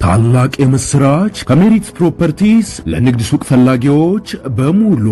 ታላቅ የምስራች ከሜሪት ፕሮፐርቲስ ለንግድ ሱቅ ፈላጊዎች በሙሉ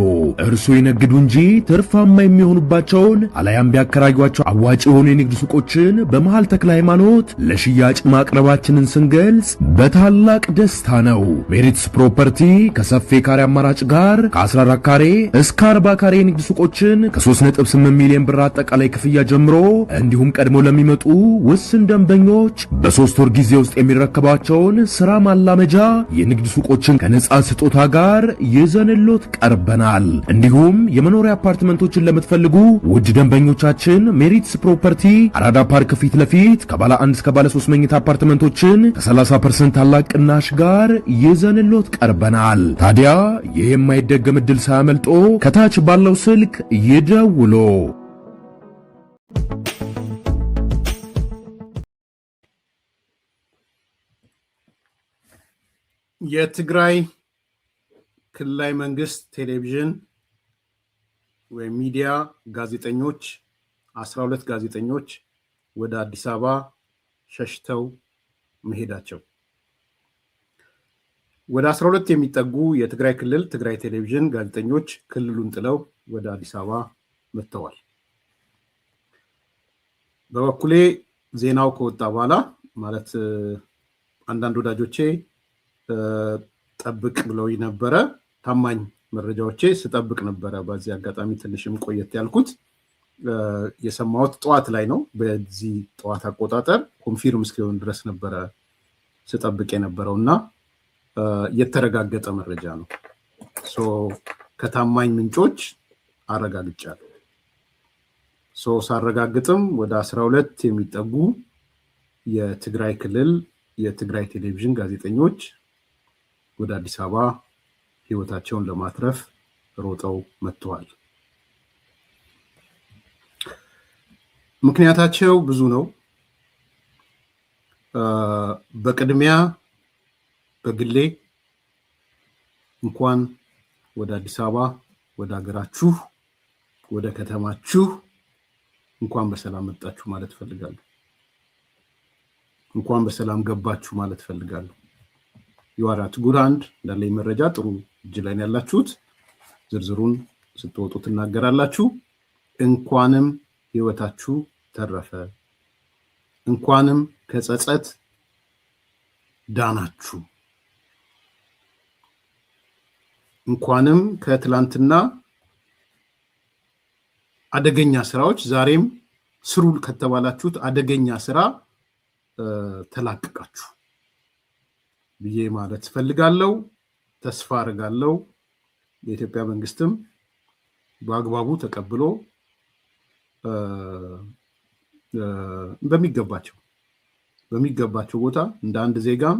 እርሱ ይነግዱ እንጂ ትርፋማ የሚሆኑባቸውን አለያም ቢያከራዩአቸው አዋጭ የሆኑ የንግድ ሱቆችን በመሃል ተክለ ሃይማኖት ለሽያጭ ማቅረባችንን ስንገልጽ በታላቅ ደስታ ነው። ሜሪትስ ፕሮፐርቲ ከሰፊ ካሬ አማራጭ ጋር ከ14 ካሬ እስከ 40 ካሬ የንግድ ሱቆችን ከ3.8 ሚሊዮን ብር አጠቃላይ ክፍያ ጀምሮ እንዲሁም ቀድሞ ለሚመጡ ውስን ደንበኞች በ3 ወር ጊዜ ውስጥ የሚረከባቸውን ስራ ማላመጃ የንግድ ሱቆችን ከነጻ ስጦታ ጋር ይዘንሎት ቀርበናል። እንዲሁም የመኖሪያ አፓርትመንቶችን ለምትፈልጉ ውድ ደንበኞቻችን ሜሪትስ ፕሮፐርቲ አራዳ ፓርክ ፊት ለፊት ከባለ 1 እስከ ባለ 3 መኝታ አፓርትመንቶችን ከ30% ታላቅ ቅናሽ ጋር ይዘንሎት ቀርበናል። ታዲያ ይህ የማይደገም ዕድል ሳያመልጦ ከታች ባለው ስልክ ይደውሉ። የትግራይ ክልላዊ መንግስት ቴሌቪዥን ወይም ሚዲያ ጋዜጠኞች 12 ጋዜጠኞች ወደ አዲስ አበባ ሸሽተው መሄዳቸው፣ ወደ 12 የሚጠጉ የትግራይ ክልል ትግራይ ቴሌቪዥን ጋዜጠኞች ክልሉን ጥለው ወደ አዲስ አበባ መጥተዋል። በበኩሌ ዜናው ከወጣ በኋላ ማለት አንዳንድ ወዳጆቼ ጠብቅ ብለው ነበረ። ታማኝ መረጃዎቼ ስጠብቅ ነበረ። በዚህ አጋጣሚ ትንሽም ቆየት ያልኩት የሰማሁት ጠዋት ላይ ነው። በዚህ ጠዋት አቆጣጠር ኮንፊርም እስኪሆን ድረስ ነበረ ስጠብቅ የነበረው እና የተረጋገጠ መረጃ ነው። ከታማኝ ምንጮች አረጋግጫለሁ። ሳረጋግጥም ወደ 12 የሚጠጉ የትግራይ ክልል የትግራይ ቴሌቪዥን ጋዜጠኞች ወደ አዲስ አበባ ህይወታቸውን ለማትረፍ ሮጠው መጥተዋል። ምክንያታቸው ብዙ ነው። በቅድሚያ በግሌ እንኳን ወደ አዲስ አበባ ወደ ሀገራችሁ ወደ ከተማችሁ እንኳን በሰላም መጣችሁ ማለት ፈልጋለሁ። እንኳን በሰላም ገባችሁ ማለት ፈልጋለሁ። የዋራት ጉራንድ እንዳለኝ መረጃ ጥሩ እጅ ላይ ያላችሁት ዝርዝሩን ስትወጡ ትናገራላችሁ። እንኳንም ህይወታችሁ ተረፈ፣ እንኳንም ከጸጸት ዳናችሁ፣ እንኳንም ከትላንትና አደገኛ ስራዎች ዛሬም ስሩ ከተባላችሁት አደገኛ ስራ ተላቀቃችሁ ብዬ ማለት ፈልጋለሁ። ተስፋ አደርጋለሁ የኢትዮጵያ መንግስትም በአግባቡ ተቀብሎ በሚገባቸው ቦታ እንደ አንድ ዜጋም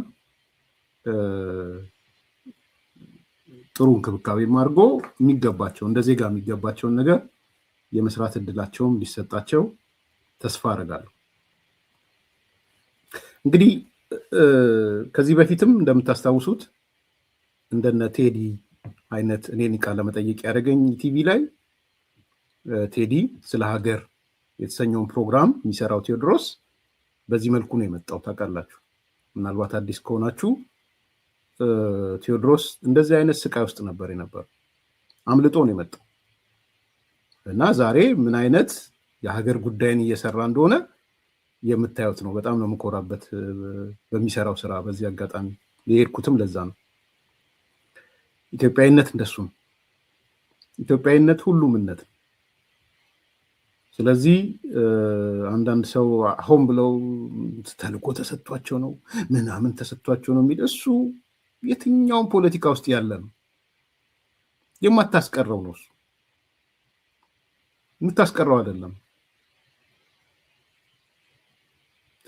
ጥሩ እንክብካቤም አድርጎ የሚገባቸው እንደ ዜጋ የሚገባቸውን ነገር የመስራት እድላቸውም ሊሰጣቸው ተስፋ አደርጋለሁ። እንግዲህ ከዚህ በፊትም እንደምታስታውሱት እንደነ ቴዲ አይነት እኔን ቃለ መጠይቅ ያደረገኝ ቲቪ ላይ ቴዲ ስለ ሀገር የተሰኘውን ፕሮግራም የሚሰራው ቴዎድሮስ በዚህ መልኩ ነው የመጣው። ታውቃላችሁ፣ ምናልባት አዲስ ከሆናችሁ ቴዎድሮስ እንደዚህ አይነት ስቃይ ውስጥ ነበር የነበረው። አምልጦ ነው የመጣው እና ዛሬ ምን አይነት የሀገር ጉዳይን እየሰራ እንደሆነ የምታዩት ነው። በጣም ነው የምኮራበት በሚሰራው ስራ። በዚህ አጋጣሚ የሄድኩትም ለዛ ነው። ኢትዮጵያዊነት እንደሱ ነው። ኢትዮጵያዊነት ሁሉምነት ነው። ስለዚህ አንዳንድ ሰው ሆን ብለው ተልእኮ ተሰጥቷቸው ነው ምናምን ተሰጥቷቸው ነው የሚል እሱ የትኛውም ፖለቲካ ውስጥ ያለ ነው። የማታስቀረው ነው እሱ፣ የምታስቀረው አይደለም።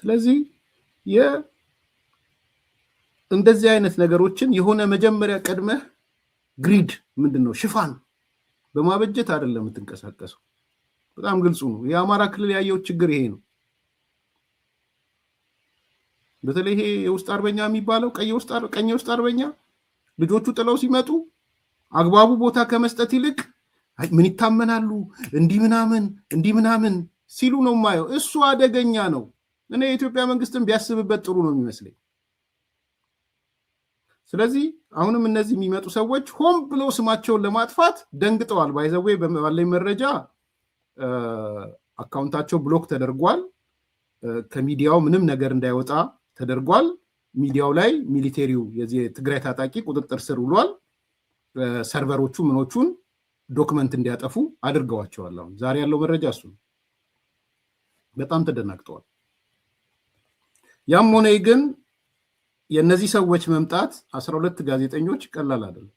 ስለዚህ እንደዚህ አይነት ነገሮችን የሆነ መጀመሪያ ቀድመህ ግሪድ ምንድነው ሽፋን በማበጀት አይደለም የምትንቀሳቀሰው። በጣም ግልጹ ነው። የአማራ ክልል ያየው ችግር ይሄ ነው። በተለይ ይሄ የውስጥ አርበኛ የሚባለው ቀኝ ውስጥ አርበኛ ልጆቹ ጥለው ሲመጡ አግባቡ ቦታ ከመስጠት ይልቅ ምን ይታመናሉ እንዲህ ምናምን ሲሉ ነው የማየው። እሱ አደገኛ ነው። እኔ የኢትዮጵያ መንግስትን ቢያስብበት ጥሩ ነው የሚመስለኝ። ስለዚህ አሁንም እነዚህ የሚመጡ ሰዎች ሆን ብለው ስማቸውን ለማጥፋት ደንግጠዋል። ባይዘዌ ባለኝ መረጃ አካውንታቸው ብሎክ ተደርጓል። ከሚዲያው ምንም ነገር እንዳይወጣ ተደርጓል። ሚዲያው ላይ ሚሊቴሪው የትግራይ ታጣቂ ቁጥጥር ስር ውሏል። ሰርቨሮቹ ምኖቹን ዶክመንት እንዲያጠፉ አድርገዋቸዋል። አሁን ዛሬ ያለው መረጃ እሱ ነው። በጣም ተደናግጠዋል። ያም ሆነ ግን የእነዚህ ሰዎች መምጣት 12 ጋዜጠኞች ቀላል አይደለም።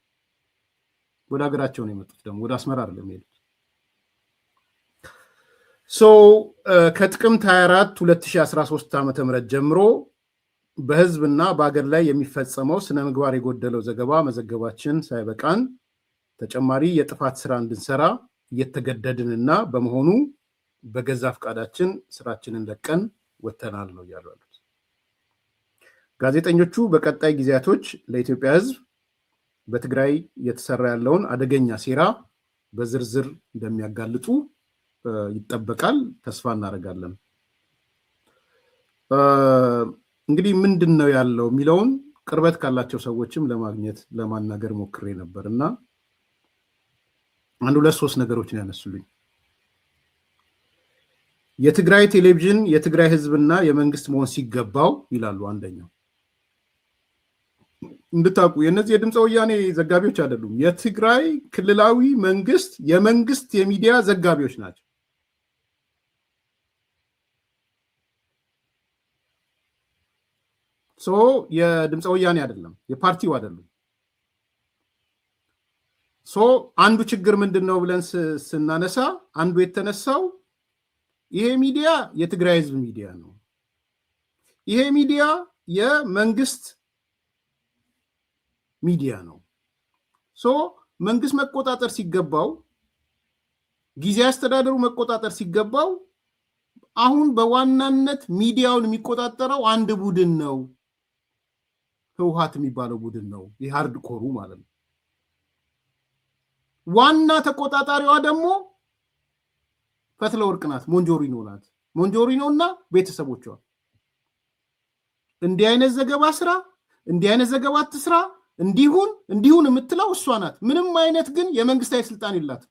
ወደ ሀገራቸው ነው የመጡት፣ ደግሞ ወደ አስመራ አይደለም የሄዱት። ከጥቅምት 24 2013 ዓ.ም ጀምሮ በህዝብና በአገር ላይ የሚፈጸመው ስነ ምግባር የጎደለው ዘገባ መዘገባችን ሳይበቃን ተጨማሪ የጥፋት ስራ እንድንሰራ እየተገደድንና በመሆኑ በገዛ ፈቃዳችን ስራችንን ለቀን ወተናል ነው እያሉ ያሉት ጋዜጠኞቹ። በቀጣይ ጊዜያቶች ለኢትዮጵያ ህዝብ በትግራይ እየተሰራ ያለውን አደገኛ ሴራ በዝርዝር እንደሚያጋልጡ ይጠበቃል። ተስፋ እናደርጋለን። እንግዲህ ምንድን ነው ያለው የሚለውን ቅርበት ካላቸው ሰዎችም ለማግኘት ለማናገር ሞክሬ ነበር እና አንድ ሁለት ሶስት ነገሮችን ያነሱልኝ። የትግራይ ቴሌቪዥን የትግራይ ህዝብና የመንግስት መሆን ሲገባው ይላሉ። አንደኛው እንድታውቁ የነዚህ የድምፀ ወያኔ ዘጋቢዎች አይደሉም። የትግራይ ክልላዊ መንግስት የመንግስት የሚዲያ ዘጋቢዎች ናቸው። የድምፀ ወያኔ አይደለም፣ የፓርቲው አይደሉም። አንዱ ችግር ምንድን ነው ብለን ስናነሳ አንዱ የተነሳው ይሄ ሚዲያ የትግራይ ህዝብ ሚዲያ ነው። ይሄ ሚዲያ የመንግስት ሚዲያ ነው። መንግስት መቆጣጠር ሲገባው፣ ጊዜ አስተዳደሩ መቆጣጠር ሲገባው፣ አሁን በዋናነት ሚዲያውን የሚቆጣጠረው አንድ ቡድን ነው። ህወሓት የሚባለው ቡድን ነው። የሃርድ ኮሩ ማለት ነው። ዋና ተቆጣጣሪዋ ደግሞ ፈትለ ወርቅ ናት፣ ሞንጆሪኖ ናት። ሞንጆሪኖ እና ቤተሰቦቿ እንዲህ አይነት ዘገባ ስራ፣ እንዲህ አይነት ዘገባ አትስራ፣ እንዲሁን የምትለው እሷ ናት። ምንም አይነት ግን የመንግስታዊ ስልጣን የላትም።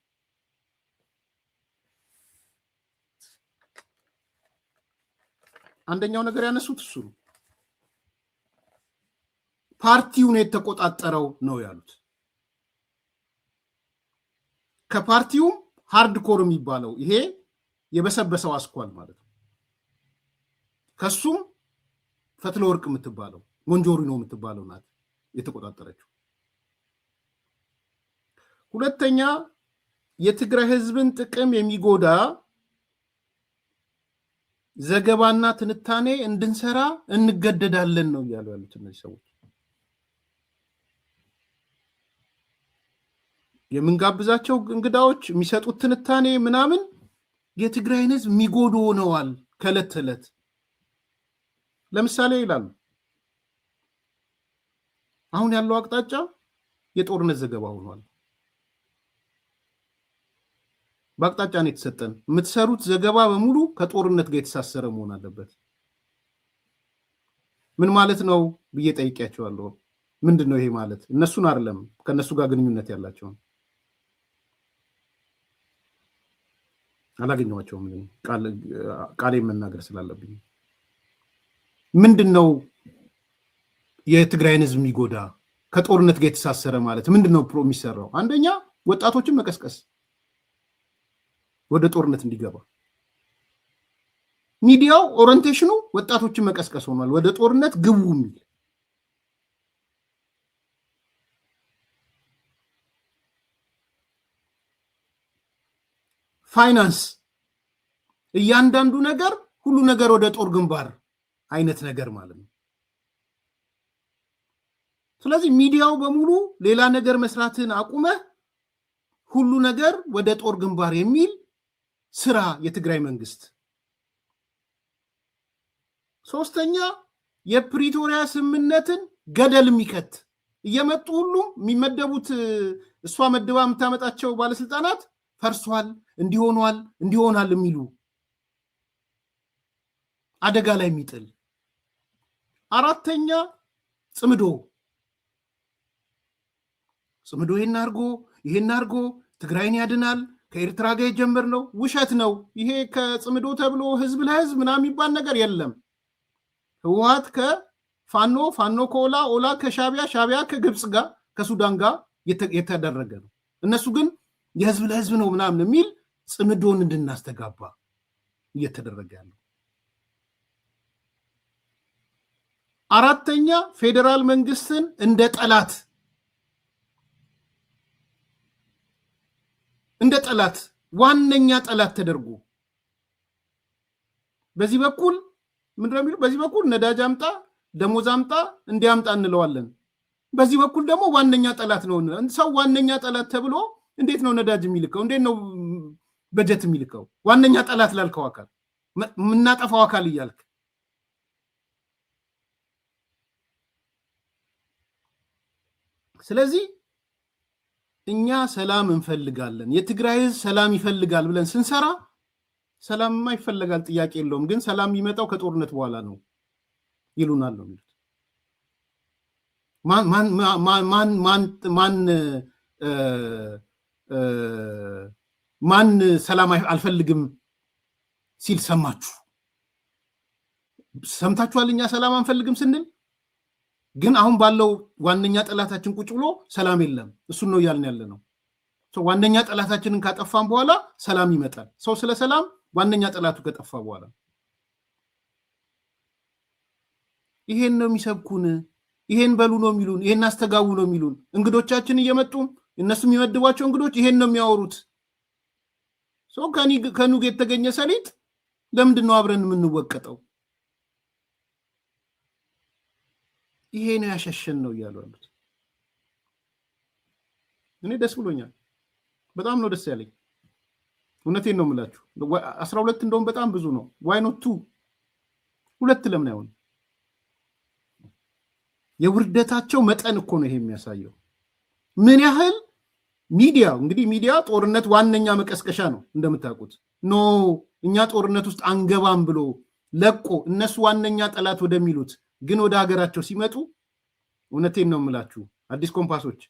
አንደኛው ነገር ያነሱት እሱ ነው። ፓርቲውን የተቆጣጠረው ነው ያሉት። ከፓርቲውም ሃርድ ኮር የሚባለው ይሄ የበሰበሰው አስኳል ማለት ነው። ከሱም ፈትለ ወርቅ የምትባለው ሞንጆሪኖ የምትባለው ናት የተቆጣጠረችው። ሁለተኛ የትግራይ ህዝብን ጥቅም የሚጎዳ ዘገባና ትንታኔ እንድንሰራ እንገደዳለን ነው እያሉ ያሉት እነዚህ ሰዎች። የምንጋብዛቸው እንግዳዎች የሚሰጡት ትንታኔ ምናምን የትግራይን ህዝብ የሚጎዱ ሆነዋል ከዕለት ተዕለት። ለምሳሌ ይላሉ አሁን ያለው አቅጣጫ የጦርነት ዘገባ ሆኗል። በአቅጣጫ ነው የተሰጠን። የምትሰሩት ዘገባ በሙሉ ከጦርነት ጋር የተሳሰረ መሆን አለበት። ምን ማለት ነው ብዬ ጠይቄያቸዋለሁ። ምንድን ነው ይሄ ማለት? እነሱን አይደለም ከነሱ ጋር ግንኙነት ያላቸውን አላገኘኋቸውም። ቃሌ መናገር ስላለብኝ ምንድን ነው የትግራይን ህዝብ የሚጎዳ ከጦርነት ጋር የተሳሰረ ማለት ምንድን ነው የሚሰራው? አንደኛ ወጣቶችን መቀስቀስ ወደ ጦርነት እንዲገባ። ሚዲያው ኦሪንቴሽኑ ወጣቶችን መቀስቀስ ሆኗል፣ ወደ ጦርነት ግቡ የሚል። ፋይናንስ፣ እያንዳንዱ ነገር ሁሉ ነገር ወደ ጦር ግንባር አይነት ነገር ማለት ነው። ስለዚህ ሚዲያው በሙሉ ሌላ ነገር መስራትን አቁመህ ሁሉ ነገር ወደ ጦር ግንባር የሚል ስራ የትግራይ መንግስት። ሶስተኛ የፕሪቶሪያ ስምምነትን ገደል የሚከት እየመጡ ሁሉም የሚመደቡት እሷ መድባ የምታመጣቸው ባለስልጣናት ፈርሷል፣ እንዲሆናል የሚሉ አደጋ ላይ የሚጥል። አራተኛ ጽምዶ ጽምዶ ይሄን አርጎ ትግራይን ያድናል ከኤርትራ ጋር የጀመርነው ውሸት ነው። ይሄ ከጽምዶ ተብሎ ህዝብ ለህዝብ ምናምን የሚባል ነገር የለም። ህወሓት ከፋኖ ከኦላ ከሻቢያ ከግብፅ ጋር ከሱዳን ጋር የተደረገ ነው። እነሱ ግን የህዝብ ለህዝብ ነው ምናምን የሚል ጽምዶን እንድናስተጋባ እየተደረገ ያለው። አራተኛ ፌዴራል መንግስትን እንደ ጠላት ዋነኛ ጠላት ተደርጎ በዚህ በኩል ምንድነው የሚለው? በዚህ በኩል ነዳጅ አምጣ፣ ደሞዝ አምጣ፣ እንዲያምጣ እንለዋለን። በዚህ በኩል ደግሞ ዋነኛ ጠላት ነው። ሰው ዋነኛ ጠላት ተብሎ እንዴት ነው ነዳጅ የሚልከው? እንዴት ነው በጀት የሚልከው? ዋነኛ ጠላት ላልከው አካል የምናጠፋው አካል እያልክ ስለዚህ እኛ ሰላም እንፈልጋለን፣ የትግራይ ህዝብ ሰላም ይፈልጋል ብለን ስንሰራ ሰላምማ ይፈልጋል፣ ጥያቄ የለውም። ግን ሰላም የሚመጣው ከጦርነት በኋላ ነው ይሉናል ነው የሚሉት። ማን ሰላም አልፈልግም ሲል ሰምታችኋል? እኛ ሰላም አንፈልግም ስንል ግን አሁን ባለው ዋነኛ ጠላታችን ቁጭ ብሎ ሰላም የለም። እሱን ነው እያልን ያለ ነው። ዋነኛ ጠላታችንን ካጠፋን በኋላ ሰላም ይመጣል። ሰው ስለ ሰላም ዋነኛ ጠላቱ ከጠፋ በኋላ ይሄን ነው የሚሰብኩን፣ ይሄን በሉ ነው የሚሉን፣ ይሄን አስተጋቡ ነው የሚሉን። እንግዶቻችን እየመጡ እነሱ የሚመድቧቸው እንግዶች ይሄን ነው የሚያወሩት። ሰው ከኑግ የተገኘ ሰሊጥ ለምንድን ነው አብረን የምንወቀጠው? ይሄ ነው ያሸሸን ነው እያሉ ያሉት። እኔ ደስ ብሎኛል። በጣም ነው ደስ ያለኝ። እውነቴን ነው የምላችሁ። 12 እንደውም በጣም ብዙ ነው። ዋይ ኖት 2 ለምን አይሆን? የውርደታቸው መጠን እኮ ነው ይሄ የሚያሳየው። ምን ያህል ሚዲያ ጦርነት ዋነኛ መቀስቀሻ ነው እንደምታውቁት። ኖ እኛ ጦርነት ውስጥ አንገባም ብሎ ለቆ እነሱ ዋነኛ ጠላት ወደሚሉት ግን ወደ ሀገራቸው ሲመጡ እውነቴን ነው የምላችሁ አዲስ ኮምፓሶች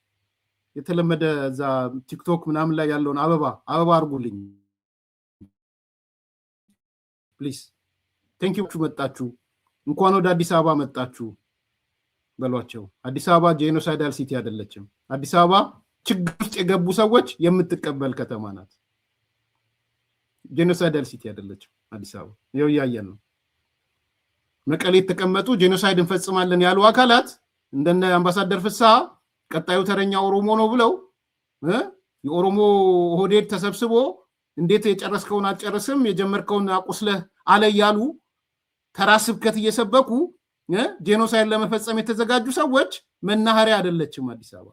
የተለመደ እዛ ቲክቶክ ምናምን ላይ ያለውን አበባ አድርጉልኝ ፕሊዝ። ቴንክ ዩ መጣችሁ፣ እንኳን ወደ አዲስ አበባ መጣችሁ በሏቸው። አዲስ አበባ ጄኖሳይዳል ሲቲ አይደለችም። አዲስ አበባ ችግር ውስጥ የገቡ ሰዎች የምትቀበል ከተማ ናት። ጄኖሳይዳል ሲቲ አይደለችም አዲስ አበባ። ይኸው እያየን ነው። መቀሌ የተቀመጡ ጄኖሳይድ እንፈጽማለን ያሉ አካላት እንደነ አምባሳደር ፍስሐ ቀጣዩ ተረኛ ኦሮሞ ነው ብለው የኦሮሞ ኦህዴድ ተሰብስቦ እንዴት የጨረስከውን አትጨርስም የጀመርከውን አቁስለህ አለ ያሉ ተራ ስብከት እየሰበኩ ጄኖሳይድ ለመፈጸም የተዘጋጁ ሰዎች መናኸሪያ አይደለችም አዲስ አበባ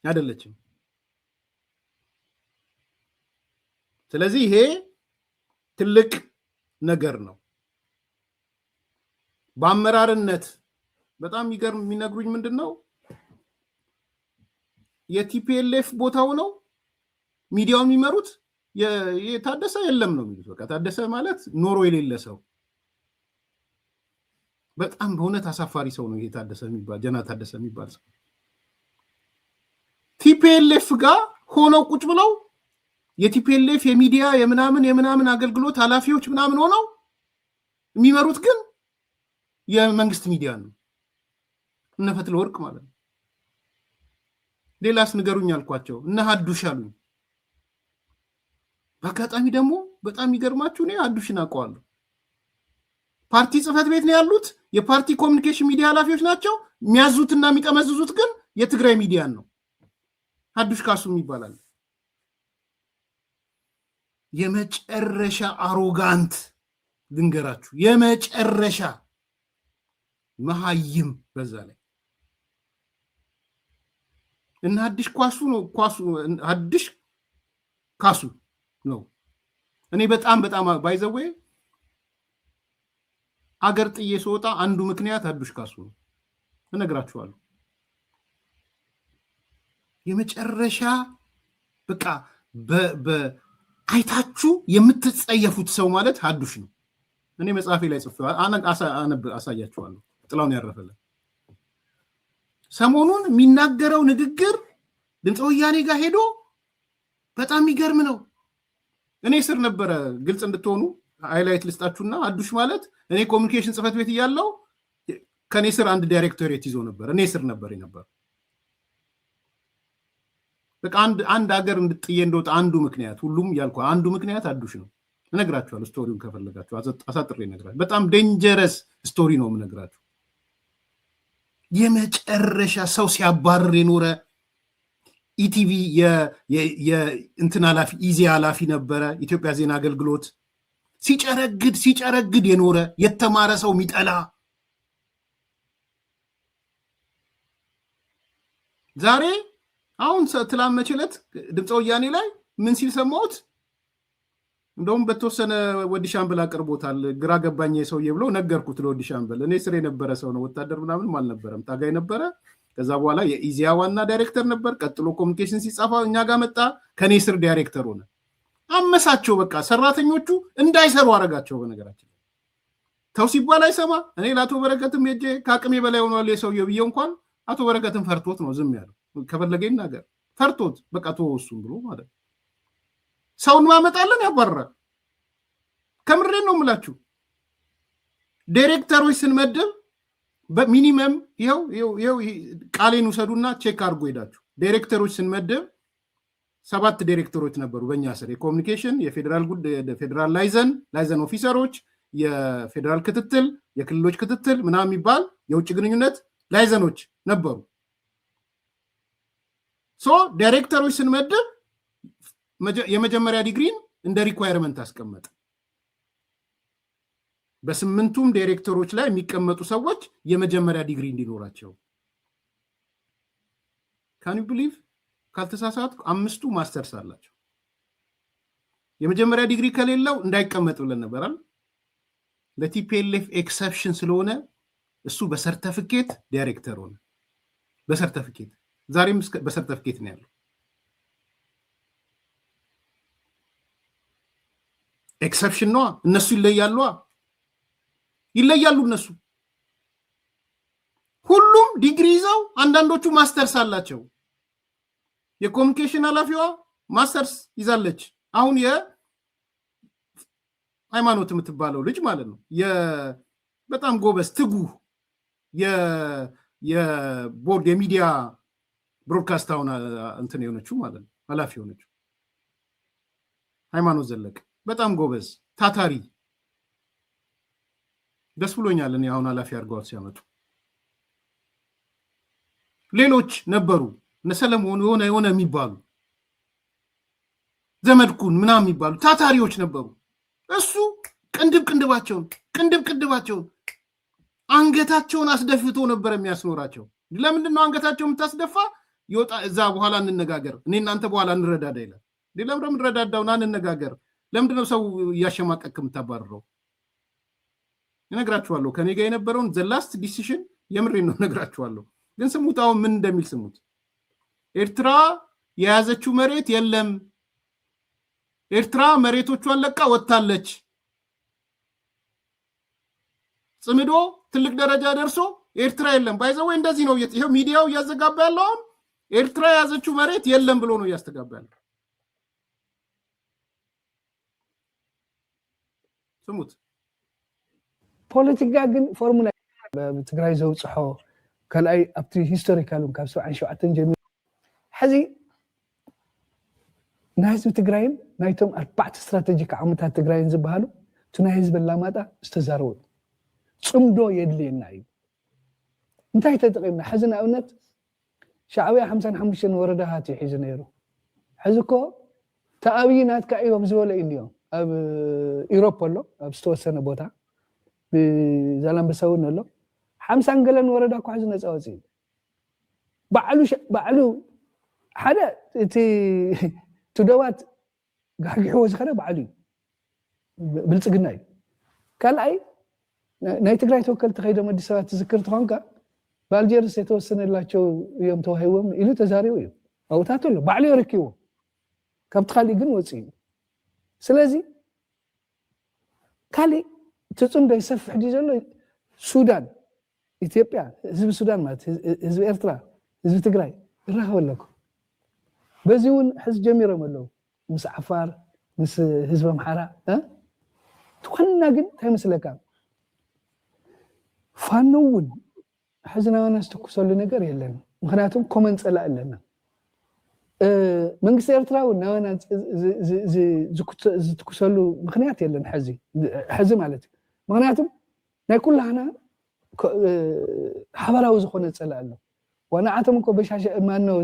አይደለችም። ስለዚህ ይሄ ትልቅ ነገር ነው። በአመራርነት በጣም የሚነግሩኝ ምንድነው የቲፒኤልኤፍ ቦታው ነው ሚዲያው የሚመሩት የታደሰ የለም ነው የሚሉት። በቃ ታደሰ ማለት ኖሮ የሌለ ሰው፣ በጣም በእውነት አሳፋሪ ሰው ነው ይሄ ታደሰ የሚባል ጀና ታደሰ የሚባል ሰው። ቲፒኤልኤፍ ጋር ሆነው ቁጭ ብለው የቲፒኤልኤፍ የሚዲያ የምናምን አገልግሎት ኃላፊዎች ምናምን ሆነው የሚመሩት ግን የመንግስት ሚዲያ ነው። እነ ፈትለ ወርቅ ማለት ነው። ሌላስ ንገሩኝ አልኳቸው። እነ ሀዱሽ አሉኝ። በአጋጣሚ ደግሞ በጣም ይገርማችሁ እኔ ሀዱሽን አውቀዋለሁ። ፓርቲ ጽህፈት ቤት ነው ያሉት። የፓርቲ ኮሚኒኬሽን ሚዲያ ኃላፊዎች ናቸው። የሚያዙትና የሚጠመዝዙት ግን የትግራይ ሚዲያን ነው። ሀዱሽ ካሱም ይባላል። የመጨረሻ አሮጋንት ልንገራችሁ፣ የመጨረሻ መሃይም በዛ ላይ እና ሀዱሽ ካሱ ነው። እኔ በጣም ባይዘዌ አገር ጥዬ ስወጣ አንዱ ምክንያት ሀዱሽ ካሱ ነው። እነግራችኋለሁ። የመጨረሻ በቃ አይታችሁ የምትጸየፉት ሰው ማለት ሀዱሽ ነው። እኔ መጽሐፌ ላይ ጽፌ አሳያችኋለሁ። ጥላውን ያረፈለ ሰሞኑን የሚናገረው ንግግር ድምፀ ወያኔ ጋር ሄዶ በጣም የሚገርም ነው። እኔ ስር ነበረ ግልጽ እንድትሆኑ ሃይላይት ልስጣችሁና አዱሽ ማለት እኔ ኮሚኒኬሽን ጽህፈት ቤት እያለው ከኔ ስር አንድ ዳይሬክቶሬት ይዞ ነበር። እኔ ስር ነበር ነበር በቃ አንድ ሀገር እንድጥዬ እንደወጣ አንዱ ምክንያት ሁሉም ያልኩ አንዱ ምክንያት አዱሽ ነው። እነግራችኋለሁ ስቶሪውን ከፈለጋችሁ አሳጥሬ እነግራችኋለሁ። በጣም ዴንጀረስ ስቶሪ ነው የምነግራችሁ። የመጨረሻ ሰው ሲያባርር የኖረ ኢቲቪ የእንትን ኃላፊ ኢዜአ ኃላፊ ነበረ። ኢትዮጵያ ዜና አገልግሎት ሲጨረግድ የኖረ የተማረ ሰው የሚጠላ ዛሬ አሁን ትላንት መችለት ድምፀ ወያኔ ላይ ምን ሲል ሰማሁት? እንደውም በተወሰነ ወዲ ሻምበል አቅርቦታል። ግራ ገባኝ ሰውዬ ብሎ ነገርኩት ለወዲ ሻምበል። እኔ ስር የነበረ ሰው ነው፣ ወታደር ምናምንም አልነበረም፣ ታጋይ ነበረ። ከዛ በኋላ የኢዜአ ዋና ዳይሬክተር ነበር። ቀጥሎ ኮሚኒኬሽን ሲጻፋ እኛ ጋር መጣ፣ ከኔ ስር ዳይሬክተር ሆነ። አመሳቸው፣ በቃ ሰራተኞቹ እንዳይሰሩ አረጋቸው። በነገራችን ተው ሲባል አይሰማ። እኔ ለአቶ በረከትም ሄጄ ከአቅሜ በላይ ሆኗል የሰውየው ብዬ እንኳን አቶ በረከትም ፈርቶት ነው ዝም ያለው። ከፈለገ ይናገር፣ ፈርቶት በቃ ተወሱም ብሎ ማለት ነው። ሰውን ማመጣለን ያባራል። ከምሬን ነው የምላችሁ። ዳይሬክተሮች ስንመድብ በሚኒመም ይኸው ቃሌን ውሰዱና ቼክ አድርጎ ሄዳችሁ። ዳይሬክተሮች ስንመድብ 7 ዳይሬክተሮች ነበሩ በእኛ ስር። የኮሚኒኬሽን፣ የፌዴራል ላይዘን ኦፊሰሮች፣ የፌዴራል ክትትል፣ የክልሎች ክትትል ምናምን የሚባል የውጭ ግንኙነት ላይዘኖች ነበሩ። ዳይሬክተሮች ስንመድብ የመጀመሪያ ዲግሪን እንደ ሪኳየርመንት አስቀመጠ። በ8ቱም ዳይሬክተሮች ላይ የሚቀመጡ ሰዎች የመጀመሪያ ዲግሪ እንዲኖራቸው። ካን ዩ ቢሊቭ? ካልተሳሳትኩ 5ቱ ማስተርስ አላቸው። የመጀመሪያ ዲግሪ ከሌለው እንዳይቀመጥ ብለን ነበራል። ለቲፒኤልኤፍ ኤክሰፕሽን ስለሆነ እሱ በሰርተፊኬት ዳይሬክተር ሆነ። በሰርተፊኬት ዛሬም በሰርተፊኬት ነው ያለው። ኤክሰፕሽን ነው። እነሱ ይለያሉ። እነሱ ሁሉም ዲግሪ ይዘው፣ አንዳንዶቹ ማስተርስ አላቸው። የኮሚኒኬሽን ኃላፊዋ ማስተርስ ይዛለች። አሁን የሃይማኖት የምትባለው ልጅ ማለት ነው በጣም ጎበዝ ትጉህ የቦርድ የሚዲያ ብሮድካስት አሁን እንትን የሆነችው ማለት ነው ኃላፊ የሆነችው ሃይማኖት ዘለቀ በጣም ጎበዝ ታታሪ፣ ደስ ብሎኛል። እኔ አሁን ኃላፊ አድርገዋት ሲያመጡ ሌሎች ነበሩ። እነ ሰለሞን የሆነ የሚባሉ ዘመድኩን ምናምን የሚባሉ ታታሪዎች ነበሩ። እሱ ቅንድባቸውን አንገታቸውን አስደፍቶ ነበር የሚያስኖራቸው። ለምንድን ነው አንገታቸውን የምታስደፋ? ይወጣ እዛ በኋላ እንነጋገር፣ እኔ እናንተ በኋላ እንረዳዳ ይላል። ለምንድነው የምንረዳዳውና እንነጋገር? ለምንድነው ሰው እያሸማቀቅ የምታባርረው? እነግራችኋለሁ። ከኔ ጋር የነበረውን ዘላስት ዲሲሽን የምሬን ነው እነግራችኋለሁ። ግን ስሙት፣ አሁን ምን እንደሚል ስሙት። ኤርትራ የያዘችው መሬት የለም፣ ኤርትራ መሬቶቿን ለቃ ወጥታለች። ጽምዶ ትልቅ ደረጃ ደርሶ ኤርትራ የለም። ባይዘው እንደዚህ ነው ይሄው ሚዲያው እያዘጋባ ያለው። ኤርትራ የያዘችው መሬት የለም ብሎ ነው እያስተጋባ ያለው። ስሙት። ፖለቲካ ግን ፎርሙላ በትግራይ ዘውፅሖ ካልኣይ ኣብቲ ሂስቶሪካሉን ካብ 77 ጀሚሩ ሕዚ ናይ ህዝቢ ትግራይን ናይቶም 4 ስትራቴጂክ ዓመታት ትግራይን ዝበሃሉ እቲ ናይ ህዝቢ ላማጣ ዝተዛረቡ ጽምዶ የድልየና እዩ። እንታይ ተጠቂምና? ሕዚ ንኣብነት ሻዕብያ 55 ወረዳታት ይሒዙ ነይሩ። ሕዚ እኮ ተኣብይ ናትካ እዮም ዝበለ እዩ ኣብ ኢሮፕ ኣሎ፣ ኣብ ዝተወሰነ ቦታ ብዛላምበሳ እውን ኣሎ 50 ገለን ወረዳ እኮ ሕዚ ነፃ ወፂኡ ባዕሉ ሓደ እቲ ትደዋት ጋጊሕዎ ዝኸደ ባዕሉ እዩ፣ ብልፅግና እዩ። ካልኣይ ናይ ትግራይ ተወከልቲ ከይዶም ኣዲስ ኣበባ ትዝክር ትኾንካ በአልጀርስ የተወሰነላቸው እዮም ተዋሂቦም ኢሉ ተዛሪቡ እዩ። ኣውታት ኣሎ ባዕሉ የረኪቦ ካብቲ ካሊእ ግን ወፂኡ። ስለዚ ካሊእ ትፅምዶ ይሰፍሕ ዲ ዘሎ ሱዳን ኢትዮጵያ ህዝቢ ሱዳን ማለት ህዝቢ ኤርትራ ህዝቢ ትግራይ ይራኸበለኩም በዚውን ሕዝ ጀሚሮም ኣለዉ ምስ ዓፋር ምስ ህዝቢ ኣምሓራ ትኾንና ግን እንታይ መስለካ ፋኖ እውን ሕዚ ናባና ዝተኩሰሉ ነገር የለን ምክንያቱም ኮመን ፀላእ ኣለና መንግስቲ ኤርትራ እውን ናባና ዝትኩሰሉ ምክንያት የለን ሕዚ ማለት እዩ ምክንያቱም ናይ ኩላህና ሓበራዊ ዝኾነ ፀላእ ኣሎ ወናዓቶም እኮ በሻሸ ማነው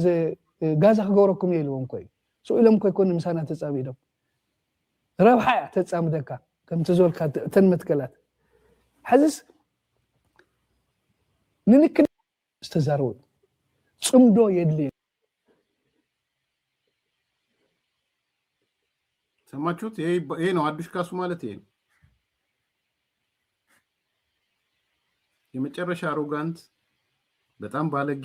ጋዛ ክገብረኩም የልዎም ኮይ ስኢሎም ኮይ ኮን ምሳና ተጻቢዶም ረብሓ ተጻምደካ ከምቲ ዝወልካ ተን መትከላት ሕዝስ ንንክል ዝተዛረቡ ጽምዶ የድሊ ሰማችሁት? ይሄ ነው አዱሽ ካሱ ማለት ይሄ ነው። የመጨረሻ አሮጋንት በጣም ባለጌ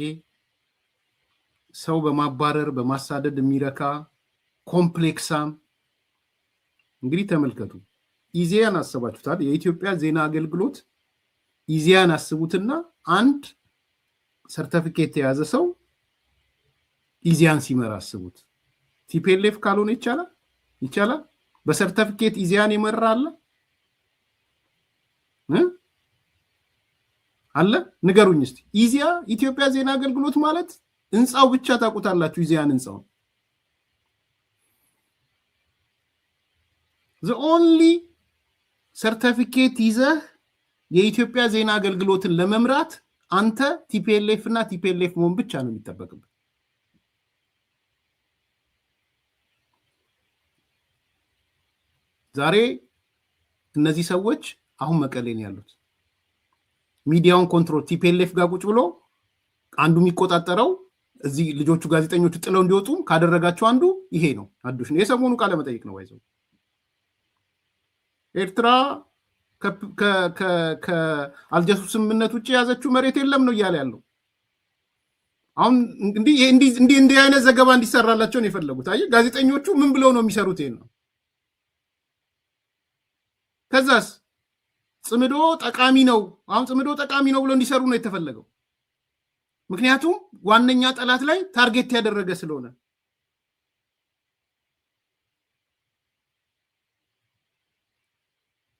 ሰው በማባረር በማሳደድ የሚረካ ኮምፕሌክሳም። እንግዲህ ተመልከቱ፣ ኢዜያን አስባችሁታል? የኢትዮጵያ ዜና አገልግሎት ኢዜያን አስቡትና አንድ ሰርቲፊኬት የያዘ ሰው ኢዜያን ሲመራ አስቡት። ቲፒኤልኤፍ ካልሆነ ይቻላል? ይቻላል? በሰርቲፊኬት ኢዜያን የመራ አለ አለ? ንገሩኝ እስቲ። ኢዜያ ኢትዮጵያ ዜና አገልግሎት ማለት ህንጻው ብቻ ታውቁታላችሁ። ኢዜያን ህንጻው the only ሰርቲፊኬት ይዘህ የኢትዮጵያ ዜና አገልግሎትን ለመምራት አንተ ቲፒኤልኤፍ እና ቲፒኤልኤፍ መሆን ብቻ ነው የሚጠበቅብህ። ዛሬ እነዚህ ሰዎች አሁን መቀሌ ነው ያሉት። ሚዲያውን ኮንትሮል ቲፒኤልኤፍ ጋር ቁጭ ብሎ አንዱ የሚቆጣጠረው እዚህ ልጆቹ ጋዜጠኞቹ ጥለው እንዲወጡ ካደረጋቸው አንዱ ይሄ ነው። አዱሽ ነው። የሰሞኑ ቃለ መጠይቅ ነው ባይዘው ኤርትራ ከአልጀሱ ስምምነት ውጭ ያዘችው መሬት የለም ነው እያለ ያለው። አሁን እንዲህ አይነት ዘገባ እንዲሰራላቸው ነው የፈለጉት። አየህ ጋዜጠኞቹ ምን ብለው ነው የሚሰሩት? ይሄን ነው። ከዛስ ጽምዶ ጠቃሚ ነው፣ አሁን ጽምዶ ጠቃሚ ነው ብሎ እንዲሰሩ ነው የተፈለገው። ምክንያቱም ዋነኛ ጠላት ላይ ታርጌት ያደረገ ስለሆነ።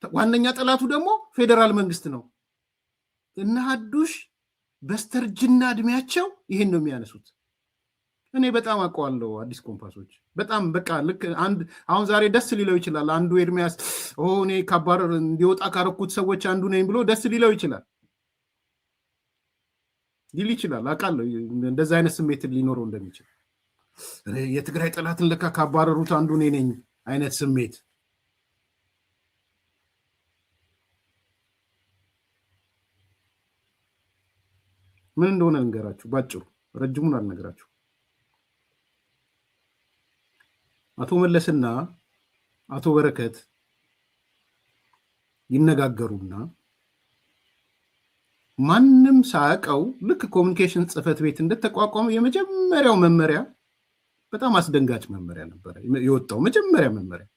ዋነኛ ጠላቱ ደግሞ ፌደራል መንግስት ነው። እና ሀዱሽ በስተርጅና እድሜያቸው ይሄን ነው የሚያነሱት። እኔ በጣም አውቀዋለሁ አዲስ ኮምፓሶች በጣም በቃ ልክ አንድ አሁን ዛሬ ደስ ሊለው ይችላል። አንዱ ኤርሚያስ እኔ ካባረር እንዲወጣ ካረኩት ሰዎች አንዱ ነኝ ብሎ ደስ ሊለው ይችላል ሊል ይችላል። አውቃለሁ እንደዛ አይነት ስሜት ሊኖረው እንደሚችል። የትግራይ ጠላትን ለካ ካባረሩት አንዱ እኔ ነኝ አይነት ስሜት። ምን እንደሆነ ልንገራችሁ ባጭሩ፣ ረጅሙን አልነግራችሁ። አቶ መለስና አቶ በረከት ይነጋገሩና ማንም ሳያውቀው ልክ ኮሚኒኬሽን ጽህፈት ቤት እንደተቋቋመ የመጀመሪያው መመሪያ በጣም አስደንጋጭ መመሪያ ነበር የወጣው። መጀመሪያ መመሪያ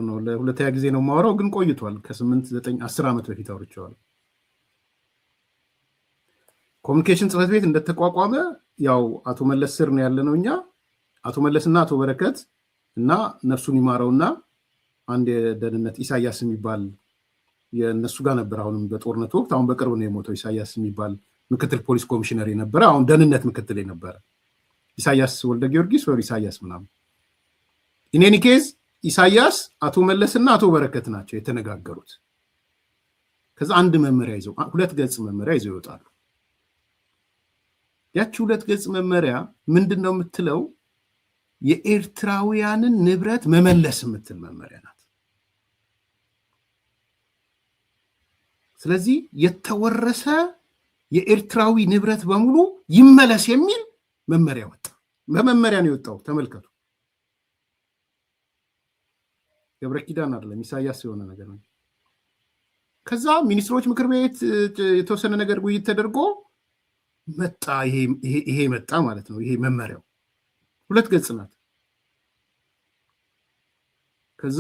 ነው። ለሁለተኛ ጊዜ ነው የማወራው፣ ግን ቆይቷል። ከ8 9 10 ዓመት በፊት አውርቼዋለሁ። ኮሚኒኬሽን ጽህፈት ቤት እንደተቋቋመ ያው አቶ መለስ ስር ነው ያለነው እኛ። አቶ መለስና አቶ በረከት እና ነፍሱን ይማረውና አንድ የደህንነት ኢሳያስ የሚባል የነሱ ጋር ነበር። አሁንም በጦርነት ወቅት አሁን በቅርብ ነው የሞተው ኢሳያስ የሚባል ምክትል ፖሊስ ኮሚሽነር የነበረ አሁን ደህንነት ምክትል የነበረ ኢሳያስ ወልደ ጊዮርጊስ ወይ ኢሳያስ ምናምን። ኢኔኒ ኬዝ ኢሳያስ አቶ መለስና አቶ በረከት ናቸው የተነጋገሩት። ከዛ አንድ መመሪያ ይዘው 2 ገጽ መመሪያ ይዘው ይወጣሉ። ያቺ 2 ገጽ መመሪያ ምንድነው የምትለው? የኤርትራውያንን ንብረት መመለስ የምትል መመሪያ ናት። ስለዚህ የተወረሰ የኤርትራዊ ንብረት በሙሉ ይመለስ የሚል መመሪያ ወጣ። በመመሪያ ነው የወጣው። ተመልከቱ። ገብረ ኪዳን አይደለም ኢሳያስ የሆነ ነገር ነው። ከዛ ሚኒስትሮች ምክር ቤት የተወሰነ ነገር ውይይት ተደርጎ መጣ። ይሄ መጣ ማለት ነው። ይሄ መመሪያው 2 ገጽ ናት። ከዛ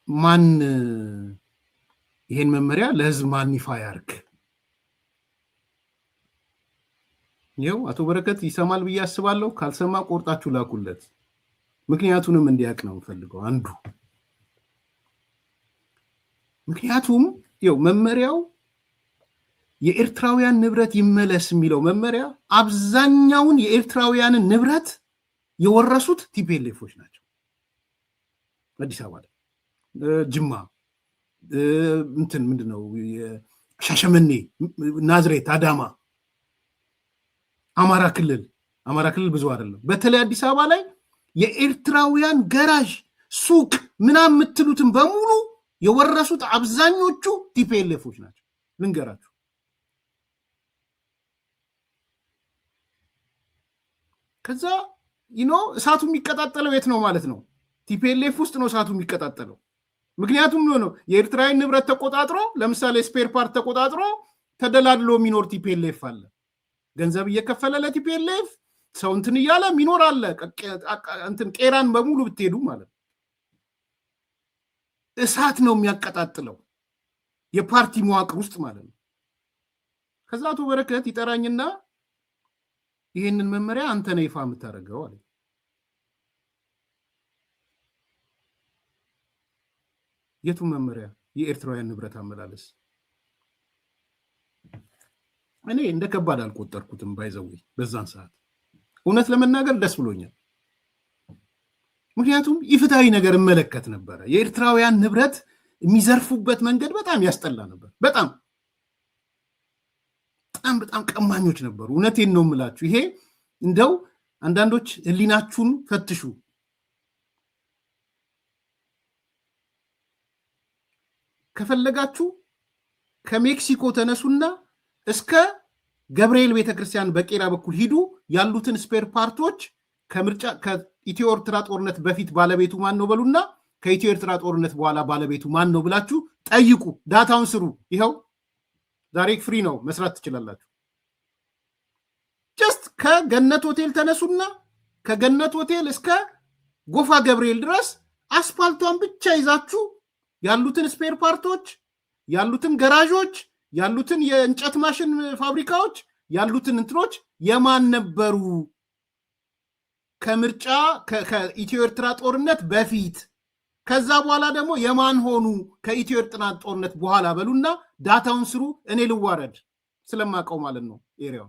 ማን ይሄን መመሪያ ለህዝብ ማን ይፋ ያርግ? ይኸው አቶ በረከት ይሰማል ብዬ አስባለሁ። ካልሰማ ቆርጣችሁ ላኩለት። ምክንያቱንም እንዲያውቅ ነው የምፈልገው አንዱ። ምክንያቱም ይኸው መመሪያው የኤርትራውያን ንብረት ይመለስ የሚለው መመሪያ አብዛኛውን የኤርትራውያንን ንብረት የወረሱት ቲፒኤልኤፎች ናቸው። አዲስ አበባ ላይ፣ ጅማ፣ እንትን ምንድነው ሻሸመኔ፣ ናዝሬት፣ አዳማ፣ አማራ ክልል ብዙ አይደለም። በተለይ አዲስ አበባ ላይ የኤርትራውያን ገራዥ፣ ሱቅ ምናምን የምትሉትን በሙሉ የወረሱት አብዛኞቹ ቲፒኤልኤፎች ናቸው። ልንገራችሁ። ከዛ እሳቱ የሚቀጣጠለው የት ነው ማለት ነው? ቲፒኤልኤፍ ውስጥ ነው እሳቱ የሚቀጣጠለው። ምክንያቱም ነው የኤርትራውያን ንብረት ተቆጣጥሮ፣ ለምሳሌ ስፔር ፓርት ተቆጣጥሮ ተደላድሎ የሚኖር ቲፒኤልኤፍ አለ። ገንዘብ እየከፈለ ለቲፒኤልኤፍ ሰው እንትን እያለ የሚኖር አለ። እንትን ቄራን በሙሉ ብትሄዱ ማለት ነው እሳት ነው የሚያቀጣጥለው የፓርቲ መዋቅር ውስጥ ማለት ነው። ከዛ አቶ በረከት ይጠራኝና ይህንን መመሪያ አንተ ነህ ይፋ የምታደርገው አለ። የቱ መመሪያ? የኤርትራውያን ንብረት አመላለስ። እኔ እንደ ከባድ አልቆጠርኩትም። ባይዘው በዛን ሰዓት እውነት ለመናገር ደስ ብሎኛል። ምክንያቱም ኢፍትሐዊ ነገር እመለከት ነበረ። የኤርትራውያን ንብረት የሚዘርፉበት መንገድ በጣም ያስጠላ ነበር። በጣም ቀማኞች ነበሩ። እውነቴን ነው የምላችሁ። ይሄ እንደው አንዳንዶች ህሊናችሁን ፈትሹ። ከፈለጋችሁ ከሜክሲኮ ተነሱና እስከ ገብርኤል ቤተክርስቲያን በቄራ በኩል ሂዱ። ያሉትን ስፔር ፓርቶች ከኢትዮ ኤርትራ ጦርነት በፊት ባለቤቱ ማን ነው በሉና ከኢትዮ ኤርትራ ጦርነት በኋላ ባለቤቱ ማን ነው ብላችሁ ጠይቁ። ዳታውን ስሩ። ይኸው ዛሬ ፍሪ ነው፣ መስራት ትችላላችሁ። ጀስት ከገነት ሆቴል ተነሱና ከገነት ሆቴል እስከ ጎፋ ገብርኤል ድረስ አስፓልቷን ብቻ ይዛችሁ ያሉትን ስፔር ፓርቶች፣ ያሉትን ገራዦች፣ ያሉትን የእንጨት ማሽን ፋብሪካዎች፣ ያሉትን እንትኖች የማን ነበሩ ከምርጫ ከኢትዮ ኤርትራ ጦርነት በፊት፣ ከዛ በኋላ ደግሞ የማን ሆኑ ከኢትዮ ኤርትራ ጦርነት በኋላ በሉና ዳታውን ስሩ። እኔ ልዋረድ ስለማውቀው ማለት ነው። ኤሪያው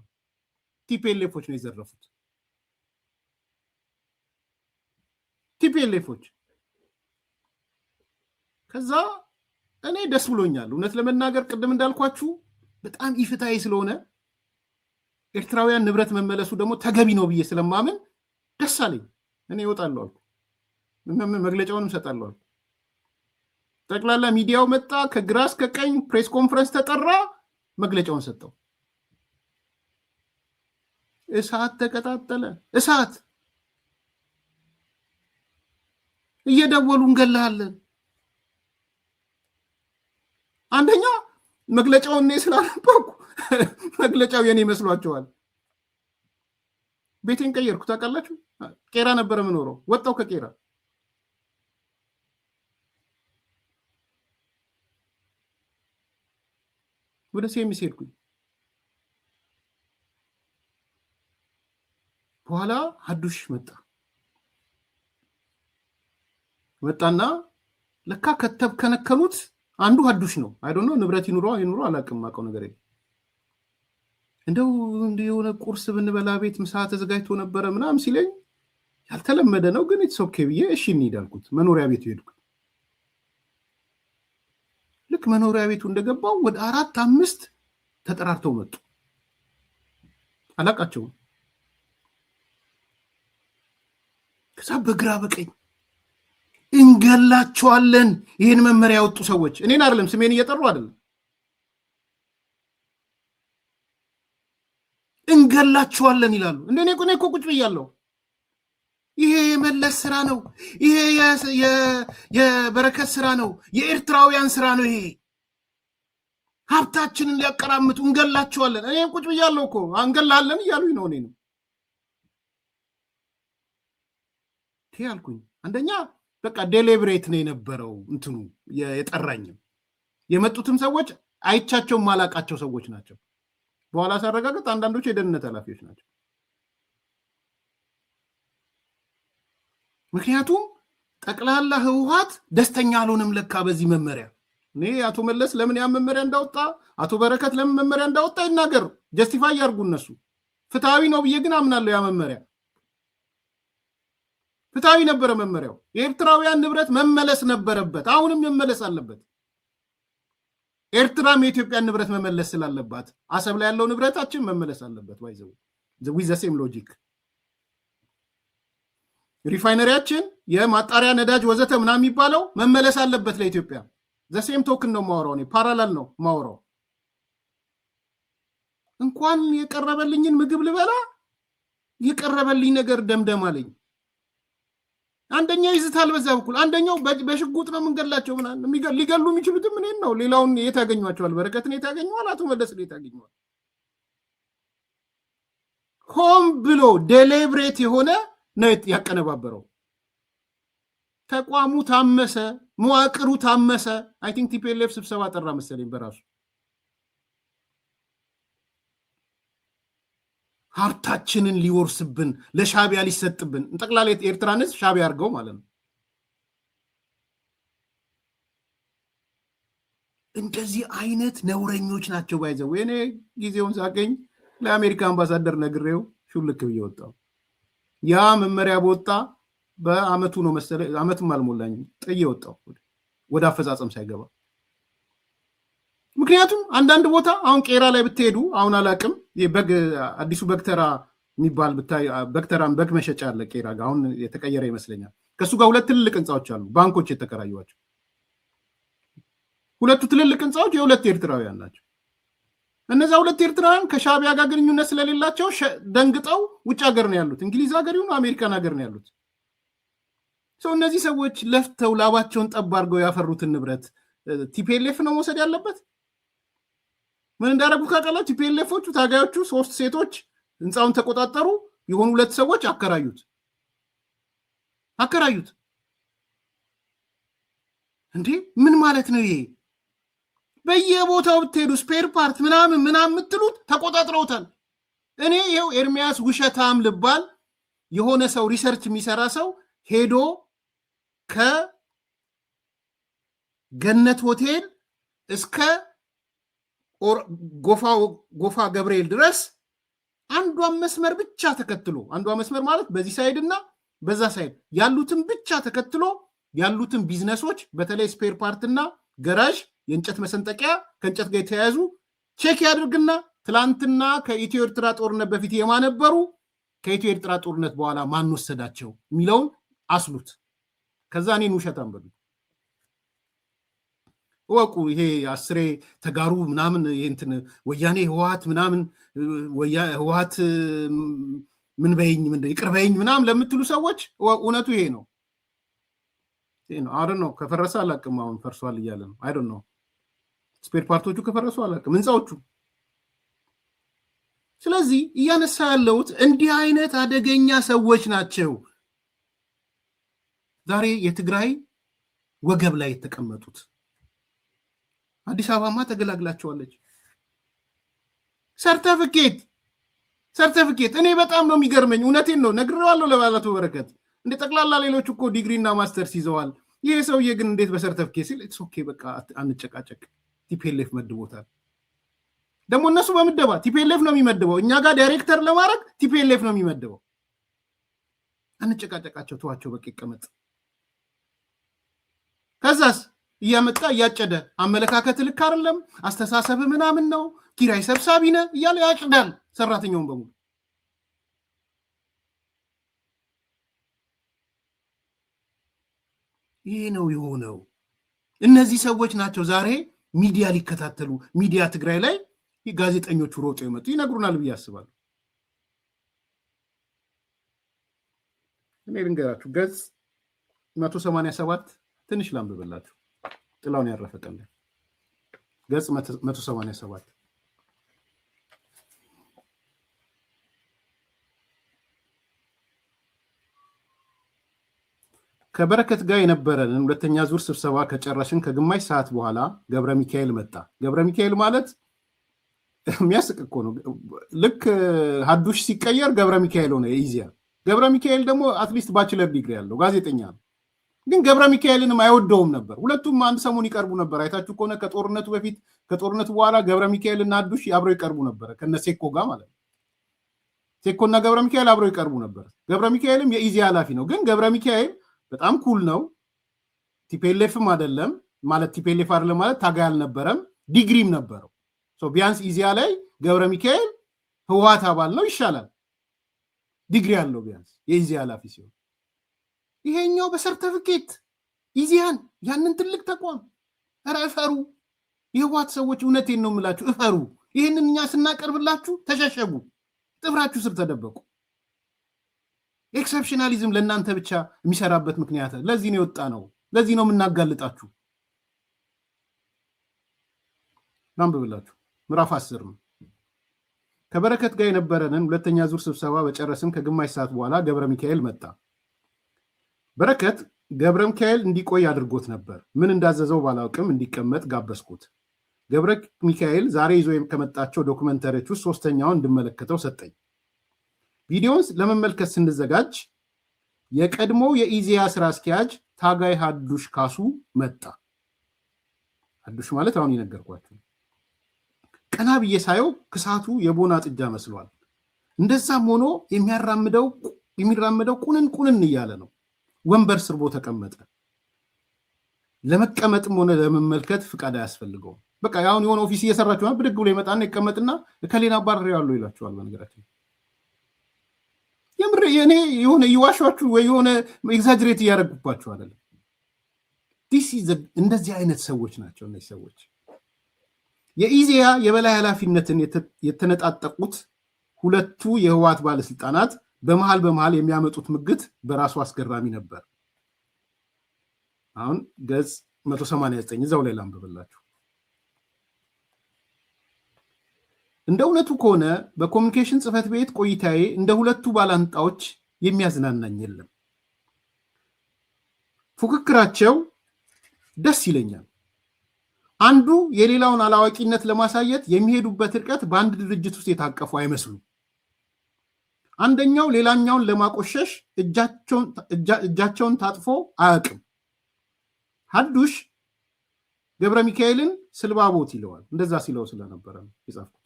ቲፒኤልኤፎች ነው የዘረፉት። ቲፒኤልኤፎች። ከዛ እኔ ደስ ብሎኛል እውነት ለመናገር ቅድም እንዳልኳችሁ በጣም ኢፍትሐዊ ስለሆነ ኤርትራውያን ንብረት መመለሱ ደግሞ ተገቢ ነው ብዬ ስለማምን ደስ አለኝ። እኔ እወጣለሁ አልኩ፣ መግለጫውንም እሰጣለሁ አልኩ። ጠቅላላ ሚዲያው መጣ፣ ከግራ እስከ ቀኝ ፕሬስ ኮንፈረንስ ተጠራ፣ መግለጫውን ሰጠው። እሳት ተቀጣጠለ። እሳት እየደወሉ እንገላለን። አንደኛ መግለጫውን እኔ ስላነበብኩ መግለጫው የኔ መስሏቸዋል። ቤቴን ቀየርኩ። ታውቃላችሁ፣ ቄራ ነበረ የምኖረው። ወጣው ከቄራ ወደ ሴሚስ ሄድኩኝ። በኋላ ሀዱሽ መጣና ለካ ከነከኑት አንዱ ሀዱሽ ነው። አይ ዶንት ኖ ንብረት ይኑሮ አይኑሮ አላውቅም፣ የማውቀው ነገር የለም። እንደው የሆነ ቁርስ ብንበላ ቤት ምሳ ተዘጋጅቶ ነበረ ምናምን ሲለኝ ያልተለመደ ነው ግን ኢትስ ኦኬ ብዬ እሺ እንሂድ አልኩት። መኖሪያ ቤቱ ሄድኩት። ልክ መኖሪያ ቤቱ እንደገባው ወደ 4-5 ተጠራርተው መጡ። አላውቃቸውም። ከዛ በግራ በቀኝ እንገላቸዋለን። ይህን መመሪያ ያወጡ ሰዎች እኔን አይደለም ስሜን እየጠሩ አይደለም፣ እንገላቸዋለን ይላሉ። እንደኔ እኮ ቁጭ ብያለሁ። ይሄ የመለስ ስራ ነው፣ ይሄ የበረከት ስራ ነው፣ የኤርትራውያን ስራ ነው። ይሄ ሀብታችንን ሊያቀራምጡ እንገላቸዋለን። እኔም ቁጭ ብያለሁ እኮ እንገላለን እያሉኝ ነው። እኔ ነው ያልኩኝ። አንደኛ በቃ ዴሊብሬት ነው የነበረው እንትኑ የጠራኝም የመጡትም ሰዎች አይቻቸው ማላቃቸው ሰዎች ናቸው። በኋላ ሳረጋግጥ አንዳንዶቹ የደህንነት ኃላፊዎች ናቸው። ምክንያቱም ጠቅላላ ህወሓት ደስተኛ አልሆነም ለካ በዚህ መመሪያ። እኔ አቶ መለስ ለምን ያ መመሪያ እንዳወጣ፣ አቶ በረከት ለምን መመሪያ እንዳወጣ ይናገር፣ ጀስቲፋይ ያርጉ እነሱ። ፍትሃዊ ነው ብዬ ግን አምናለሁ። ያ መመሪያ ፍትሃዊ ነበረ መመሪያው። የኤርትራውያን ንብረት መመለስ ነበረበት፣ አሁንም መመለስ አለበት። ኤርትራም የኢትዮጵያን ንብረት መመለስ ስላለባት አሰብ ላይ ያለው ንብረታችን መመለስ አለበት። ዋይዘው ዊዝ ዘ ሴም ሎጂክ ሪፋይነሪያችን የማጣሪያ ነዳጅ ወዘተ ምናምን የሚባለው መመለስ አለበት ለኢትዮጵያ። ዘሴም ቶክን ነው ማወራው፣ ፓራላል ነው ማወራው። እንኳን የቀረበልኝን ምግብ ልበላ የቀረበልኝ ነገር ደምደም አለኝ። አንደኛው ይዝታል በዛ በኩል፣ አንደኛው በሽጉጥ ነው መንገላቸው ምናምን ሊገሉ የሚችሉትም እኔን ነው። ሌላውን የት ያገኟቸዋል? በረከትን የት ያገኘዋል? አቶ መለስን የት ያገኘዋል? ሆም ብሎ ዴሊብሬት የሆነ ነው ያቀነባበረው። ተቋሙ ታመሰ፣ መዋቅሩ ታመሰ። አይ ቲንክ ቲፒኤልኤፍ ስብሰባ ጠራ መሰለኝ በራሱ። ሀብታችንን ሊወርስብን ለሻቢያ ሊሰጥብን ጠቅላላ ኤርትራን ህዝብ ሻቢያ አድርገው ማለት ነው። እንደዚህ አይነት ነውረኞች ናቸው። ባይዘው እኔ ጊዜውን ሳገኝ ለአሜሪካ አምባሳደር ነግሬው ሹልክ ብዬ ወጣሁ። ያ መመሪያ በወጣ በአመቱ ነው መሰለኝ፣ አመትም አልሞላኝም ጥዬ ወጣሁ ወደ አፈጻጸም ሳይገባ። ምክንያቱም አንዳንድ ቦታ አሁን ቄራ ላይ ብትሄዱ አሁን አላቅም የበግ አዲሱ በግተራ የሚባል ብታይ በግተራን በግ መሸጫ አለ ቄራ ጋር አሁን የተቀየረ ይመስለኛል። ከሱ ጋር ሁለት ትልልቅ ህንፃዎች አሉ ባንኮች የተከራዩዋቸው። ሁለቱ ትልልቅ ህንፃዎች የሁለት ኤርትራውያን ናቸው። እነዛ ሁለት ኤርትራውያን ከሻቢያ ጋር ግንኙነት ስለሌላቸው ደንግጠው ውጭ ሀገር ነው ያሉት፣ እንግሊዝ ሀገር ይሁን አሜሪካን ሀገር ነው ያሉት። እነዚህ ሰዎች ለፍተው ላባቸውን ጠብ አድርገው ያፈሩትን ንብረት ቲፒኤልኤፍ ነው መውሰድ ያለበት። ምን እንዳደረጉ ካቃላችሁ ቲፒኤልኤፎቹ ታጋዮቹ 3 ሴቶች ህንፃውን ተቆጣጠሩ። የሆኑ 2 ሰዎች አከራዩት። እንዴ ምን ማለት ነው ይሄ? በየቦታው ብትሄዱ ስፔር ፓርት ምናምን የምትሉት ተቆጣጥረውታል። እኔ ይኸው ኤርሚያስ ውሸታም ልባል የሆነ ሰው ሪሰርች የሚሰራ ሰው ሄዶ ከገነት ሆቴል እስከ ጎፋ ገብርኤል ድረስ አንዷን መስመር ብቻ ተከትሎ፣ አንዷ መስመር ማለት በዚህ ሳይድ እና በዛ ሳይድ ያሉትን ብቻ ተከትሎ ያሉትን ቢዝነሶች በተለይ ስፔር ፓርትና ገራዥ፣ የእንጨት መሰንጠቂያ ከእንጨት ጋር የተያያዙ ቼክ ያድርግና ትላንትና ከኢትዮ ኤርትራ ጦርነት በፊት የማነበሩ ከኢትዮ ኤርትራ ጦርነት በኋላ ማን ወሰዳቸው የሚለውን አስሉት። ከዛ እኔን ውሸታም በሉ ወቁ። ይሄ አስሬ ተጋሩ ምናምን እንትን ወያኔ ህወሓት ምናምን ህወሓት ምን በይኝ ምን ይቅር በይኝ ምናምን ለምትሉ ሰዎች እውነቱ ይሄ ነው። አይ ነው ከፈረሰ አላቅም። አሁን ፈርሷል እያለ ነው። አይ ዶንት ኖ ስፔር ፓርቶቹ ከፈረሱ አላቅም፣ ህንፃዎቹ። ስለዚህ እያነሳ ያለሁት እንዲህ አይነት አደገኛ ሰዎች ናቸው ዛሬ የትግራይ ወገብ ላይ የተቀመጡት። አዲስ አበባማ ተገላግላቸዋለች። ሰርተፊኬት እኔ በጣም ነው የሚገርመኝ። እውነቴን ነው ነግሬዋለሁ ለባለቱ በረከት። እንደ ጠቅላላ ሌሎች እኮ ዲግሪና ማስተርስ ይዘዋል። ይሄ ሰውዬ ግን እንዴት በሰርተፊኬት ሲል ኢትስ ኦኬ በቃ አንጨቃጨቅ። ቲፒኤልኤፍ መድቦታል። ደግሞ እነሱ በምደባ ቲፒኤልኤፍ ነው የሚመድበው። እኛ ጋር ዳይሬክተር ለማድረግ ቲፒኤልኤፍ ነው የሚመድበው። አንጨቃጨቃቸው፣ ተዋቸው በቃ ይቀመጥ። ከዛስ እያመጣ እያጨደ አመለካከት ልክ አይደለም፣ አስተሳሰብ ምናምን ነው፣ ኪራይ ሰብሳቢ ነህ እያለ ያጭዳል ሰራተኛውን በሙሉ። ይሄ ነው የሆነው። እነዚህ ሰዎች ናቸው ዛሬ ሚዲያ ሊከታተሉ ሚዲያ ትግራይ ላይ ጋዜጠኞቹ ሮጦ የመጡ ይነግሩናል ብዬ አስባለሁ። እኔ ልንገራችሁ ገጽ 187 ትንሽ ላንብብላችሁ። ጥላውን ያረፈ ቀን ገጽ 187 ከበረከት ጋር የነበረን ሁለተኛ ዙር ስብሰባ ከጨረሽን ከግማሽ ሰዓት በኋላ ገብረ ሚካኤል መጣ። ገብረ ሚካኤል ማለት የሚያስቅ እኮ ነው። ልክ ሀዱሽ ሲቀየር ገብረ ሚካኤል ሆነ የኢዜአ። ገብረ ሚካኤል ደግሞ አትሊስት ባችለር ዲግሪ ያለው ጋዜጠኛ ነው። ግን ገብረ ሚካኤልንም አይወደውም ነበር። ሁለቱም አንድ ሰሞን ይቀርቡ ነበር። አይታችሁ ከሆነ ከጦርነቱ በፊት ከጦርነቱ በኋላ ገብረ ሚካኤል እና ሀዱሽ አብረው ይቀርቡ ነበር ከነ ሴኮ ጋር ማለት ነው። ሴኮና ገብረ ሚካኤል አብረው ይቀርቡ ነበር። ገብረ ሚካኤልም የኢዜአ ኃላፊ ነው። ግን ገብረ ሚካኤል በጣም ኩል ነው። ቲፒኤልኤፍም አይደለም ማለት ቲፒኤልኤፍ አይደለም ማለት ታጋይ አልነበረም፣ ዲግሪም ነበረው። ቢያንስ ኢዜአ ላይ ገብረ ሚካኤል ህወሓት አባል ነው ይሻላል፣ ዲግሪ አለው ቢያንስ የኢዜአ ኃላፊ ሲሆን፣ ይሄኛው በሰርተፊኬት ኢዜአን ያንን ትልቅ ተቋም ኧረ እፈሩ የህወሓት ሰዎች፣ እውነቴን ነው የምላችሁ እፈሩ። ይህንን እኛ ስናቀርብላችሁ ተሸሸጉ፣ ጥፍራችሁ ስር ተደበቁ። ኤክሰፕሽናሊዝም ለእናንተ ብቻ የሚሰራበት ምክንያት ለዚህ ነው የወጣ ነው። ለዚህ ነው የምናጋልጣችሁ። ናንብብላችሁ ምዕራፍ 10 ነው። ከበረከት ጋር የነበረንን ሁለተኛ ዙር ስብሰባ በጨረስን ከግማሽ ሰዓት በኋላ ገብረ ሚካኤል መጣ። በረከት ገብረ ሚካኤል እንዲቆይ አድርጎት ነበር። ምን እንዳዘዘው ባላውቅም እንዲቀመጥ ጋበዝኩት። ገብረ ሚካኤል ዛሬ ይዞ ከመጣቸው ዶክመንተሪዎች ውስጥ ሶስተኛውን እንድመለከተው ሰጠኝ። ቪዲዮውን ለመመልከት ስንዘጋጅ የቀድሞው የኢዜአ ስራ አስኪያጅ ታጋይ ሀዱሽ ካሱ መጣ። ሀዱሽ ማለት አሁን የነገርኳችሁ። ቀና ብዬ ሳየው ክሳቱ የቦና ጥጃ መስሏል። እንደዛም ሆኖ የሚራመደው ቁንን እያለ ነው። ወንበር ስርቦ ተቀመጠ። ለመቀመጥም ሆነ ለመመልከት ፍቃድ አያስፈልገውም። በቃ አሁን የሆነ ኦፊስ እየሰራችሁ ነው፣ ብድግ ብሎ ይመጣና ይቀመጥና ከሌላ ባር ያለው ይላችኋል። በነገራችን የምር የኔ የሆነ ይዋሻችሁ ወይ የሆነ ኤግዛጀሬት እያደረጉባችሁ አይደለም። እንደዚህ አይነት ሰዎች ናቸው እነዚህ ሰዎች። የኢዜአ የበላይ ኃላፊነትን የተነጣጠቁት ሁለቱ የህወሓት ባለስልጣናት በመሃል የሚያመጡት ምግት በራሱ አስገራሚ ነበር። አሁን ገጽ 189 እዛው ላይ ላንብብላችሁ። እንደ እውነቱ ከሆነ በኮሚኒኬሽን ጽህፈት ቤት ቆይታዬ እንደ ሁለቱ ባላንጣዎች የሚያዝናናኝ የለም። ፉክክራቸው ደስ ይለኛል። አንዱ የሌላውን አላዋቂነት ለማሳየት የሚሄዱበት ርቀት በአንድ ድርጅት ውስጥ የታቀፉ አይመስሉም። አንደኛው ሌላኛውን ለማቆሸሽ እጃቸውን ታጥፎ አያውቅም። ሀዱሽ ገብረ ሚካኤልን ስልባቦት ይለዋል። እንደዛ ሲለው ስለነበረ ነው የጻፍኩት።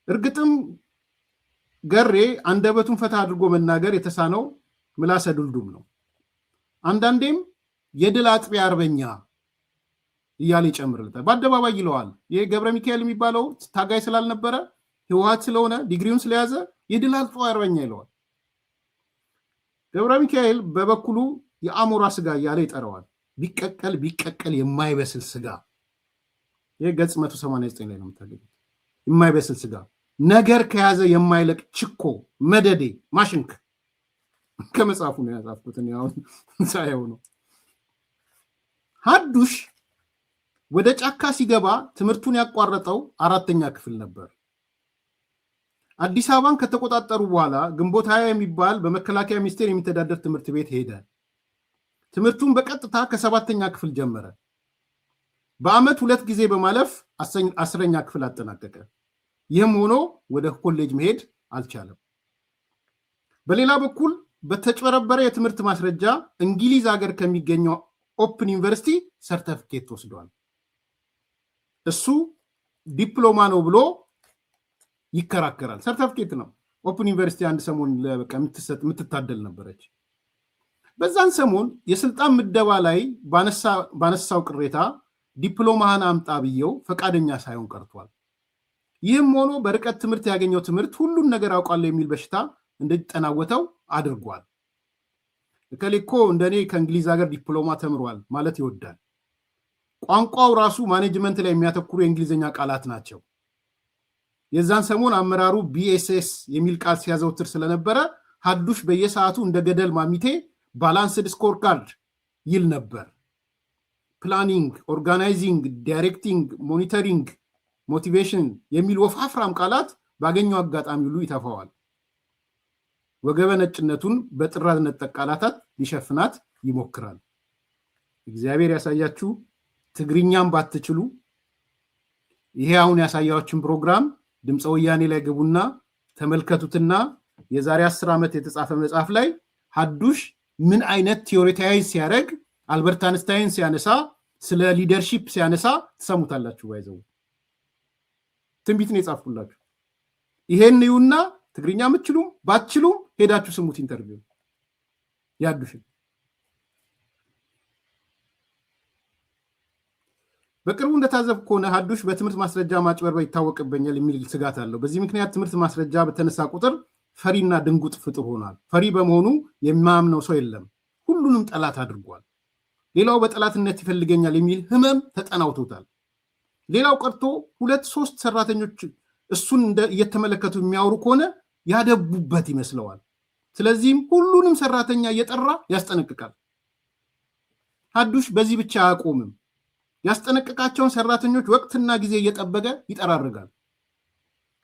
እርግጥም ገሬ አንደበቱን ፈታ አድርጎ መናገር የተሳነው ምላሰ ዱልዱም ነው። አንዳንዴም የድል አጥቢያ አርበኛ እያለ ይጨምርለታል። በአደባባይ ይለዋል። ይህ ገብረ ሚካኤል የሚባለው ታጋይ ስላልነበረ ህወሓት ስለሆነ ዲግሪውን ስለያዘ የድል አጥቢያ አርበኛ ይለዋል። ገብረ ሚካኤል በበኩሉ የአሞራ ስጋ እያለ ይጠራዋል። ቢቀቀል የማይበስል ስጋ። ይህ ገጽ 189 ላይ ነው የምታገኙት። የማይበስል ስጋ፣ ነገር ከያዘ የማይለቅ ችኮ፣ መደዴ፣ ማሽንክ። ከመጽሐፉ ነው ያጻፍኩት ሳየው ነው። ሀዱሽ ወደ ጫካ ሲገባ ትምህርቱን ያቋረጠው 4ኛ ክፍል ነበር። አዲስ አበባን ከተቆጣጠሩ በኋላ ግንቦት 20 የሚባል በመከላከያ ሚኒስቴር የሚተዳደር ትምህርት ቤት ሄደ። ትምህርቱን በቀጥታ ከ7ኛ ክፍል ጀመረ። በአመት 2 ጊዜ በማለፍ 10ኛ ክፍል አጠናቀቀ። ይህም ሆኖ ወደ ኮሌጅ መሄድ አልቻለም። በሌላ በኩል በተጭበረበረ የትምህርት ማስረጃ እንግሊዝ ሀገር ከሚገኘው ኦፕን ዩኒቨርሲቲ ሰርተፊኬት ወስዷል። እሱ ዲፕሎማ ነው ብሎ ይከራከራል። ሰርተፊኬት ነው። ኦፕን ዩኒቨርሲቲ አንድ ሰሞን የምትታደል ነበረች። በዛን ሰሞን የስልጣን ምደባ ላይ ባነሳው ቅሬታ ዲፕሎማህን አምጣ ብየው ፈቃደኛ ሳይሆን ቀርቷል። ይህም ሆኖ በርቀት ትምህርት ያገኘው ትምህርት ሁሉን ነገር አውቃለሁ የሚል በሽታ እንዲጠናወተው አድርጓል። እከሌኮ እንደኔ ከእንግሊዝ ሀገር ዲፕሎማ ተምሯል ማለት ይወዳል። ቋንቋው ራሱ ማኔጅመንት ላይ የሚያተኩሩ የእንግሊዝኛ ቃላት ናቸው። የዛን ሰሞን አመራሩ ቢኤስኤስ የሚል ቃል ሲያዘውትር ስለነበረ ሀዱሽ በየሰዓቱ እንደ ገደል ማሚቴ ባላንስድ ስኮር ካርድ ይል ነበር። ፕላኒንግ፣ ኦርጋናይዚንግ፣ ዳይሬክቲንግ፣ ሞኒተሪንግ፣ ሞቲቬሽን የሚል ወፋፍራም ቃላት ባገኘው አጋጣሚ ሁሉ ይተፋዋል። ወገበ ነጭነቱን በጥራዝ ነጠቅ ቃላታት ሊሸፍናት ይሞክራል። እግዚአብሔር ያሳያችሁ። ትግርኛም ባትችሉ ይሄ አሁን ያሳያችሁን ፕሮግራም ድምፀ ወያኔ ላይ ግቡና ተመልከቱትና የዛሬ 10 ዓመት የተጻፈ መጽሐፍ ላይ ሐዱሽ ምን አይነት ቲዮሪታይዝ ሲያደርግ አልበርት አንስታይን ሲያነሳ ስለ ሊደርሺፕ ሲያነሳ ተሰሙታላችሁ። ባይዘው ትንቢት ነው የጻፍኩላችሁ። ይሄን ይውና ትግርኛ ምትችሉም ባትችሉም ሄዳችሁ ስሙት ኢንተርቪው ያዱሽ። በቅርቡ እንደታዘብኩ ከሆነ ሐዱሽ በትምህርት ማስረጃ ማጭበርበር ይታወቅብኛል የሚል ስጋት አለው። በዚህ ምክንያት ትምህርት ማስረጃ በተነሳ ቁጥር ፈሪና ድንጉጥ ፍጡር ሆኗል። ፈሪ በመሆኑ የማያምነው ሰው የለም። ሁሉንም ጠላት አድርጓል። ሌላው በጠላትነት ይፈልገኛል የሚል ህመም ተጠናውቶታል። ሌላው ቀርቶ 2-3 ሰራተኞች እሱን እየተመለከቱ የሚያወሩ ከሆነ ያደቡበት ይመስለዋል። ስለዚህም ሁሉንም ሰራተኛ እየጠራ ያስጠነቅቃል። ሐዱሽ በዚህ ብቻ አያቆምም። ያስጠነቅቃቸውን ሰራተኞች ወቅትና ጊዜ እየጠበቀ ይጠራርጋል።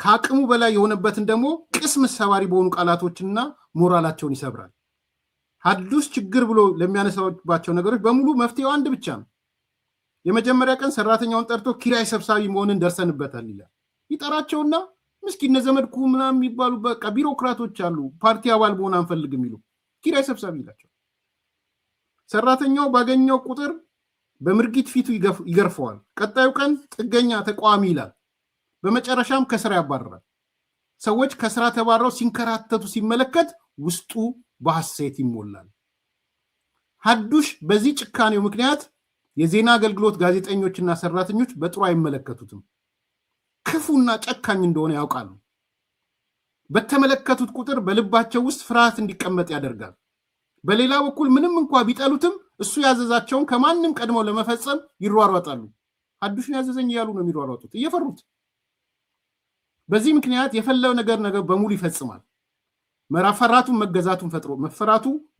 ከአቅሙ በላይ የሆነበትን ደግሞ ቅስም ሰባሪ በሆኑ ቃላቶችና ሞራላቸውን ይሰብራል። ሐዱሽ ችግር ብሎ ለሚያነሳባቸው ነገሮች በሙሉ መፍትሄው አንድ ብቻ ነው። የመጀመሪያ ቀን ሰራተኛውን ጠርቶ ኪራይ ሰብሳቢ መሆንን ደርሰንበታል ይላል። ይጠራቸውና ምስኪን ዘመድኩ ምናምን የሚባሉ በቃ ቢሮክራቶች አሉ፣ ፓርቲ አባል መሆን አንፈልግም የሚሉ ኪራይ ሰብሳቢ ይላቸው። ሰራተኛው ባገኘው ቁጥር በምርጊት ፊቱ ይገርፈዋል። ቀጣዩ ቀን ጥገኛ ተቃዋሚ ይላል። በመጨረሻም ከስራ ያባረራል። ሰዎች ከስራ ተባረው ሲንከራተቱ ሲመለከት ውስጡ በሐሴት ይሞላል። ሐዱሽ በዚህ ጭካኔው ምክንያት የዜና አገልግሎት ጋዜጠኞችና ሰራተኞች በጥሩ አይመለከቱትም። ክፉና ጨካኝ እንደሆነ ያውቃሉ። በተመለከቱት ቁጥር በልባቸው ውስጥ ፍርሃት እንዲቀመጥ ያደርጋል። በሌላ በኩል ምንም እንኳ ቢጠሉትም እሱ ያዘዛቸውን ከማንም ቀድመው ለመፈጸም ይሯሯጣሉ። ሐዱሽን ያዘዘኝ እያሉ ነው የሚሯሯጡት እየፈሩት። በዚህ ምክንያት የፈለው ነገር በሙሉ ይፈጽማል። መፈራቱ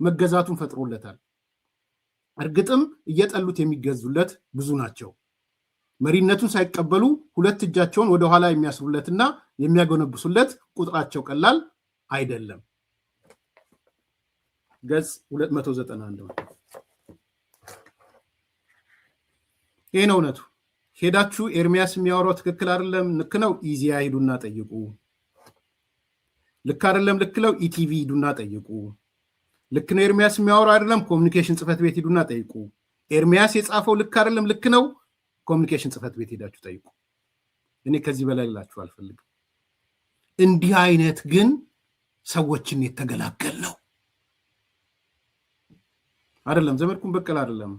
መገዛቱን ፈጥሮለታል። እርግጥም እየጠሉት የሚገዙለት ብዙ ናቸው። መሪነቱን ሳይቀበሉ 2 እጃቸውን ወደ ኋላ የሚያስሩለትና የሚያጎነብሱለት ቁጥራቸው ቀላል አይደለም። ገጽ 291 ይሄ ነው እውነቱ። ሄዳችሁ ኤርሚያስ የሚያወራው ትክክል አይደለም፣ ልክ ነው፣ ኢዚያ ሂዱና ጠይቁ። ልክ አይደለም፣ ልክ ነው፣ ኢቲቪ ሂዱና ጠይቁ። ልክ ነው ኤርሚያስ የሚያወራው አይደለም፣ ኮሚኒኬሽን ጽህፈት ቤት ሂዱና ጠይቁ። ኤርሚያስ የጻፈው ልክ አይደለም፣ ልክ ነው፣ ኮሚኒኬሽን ጽህፈት ቤት ሄዳችሁ ጠይቁ። እኔ ከዚህ በላይ ልላችሁ አልፈልግም። እንዲህ አይነት ግን ሰዎችን የተገላገል ነው አይደለም። ዘመድኩን በቀል አይደለም።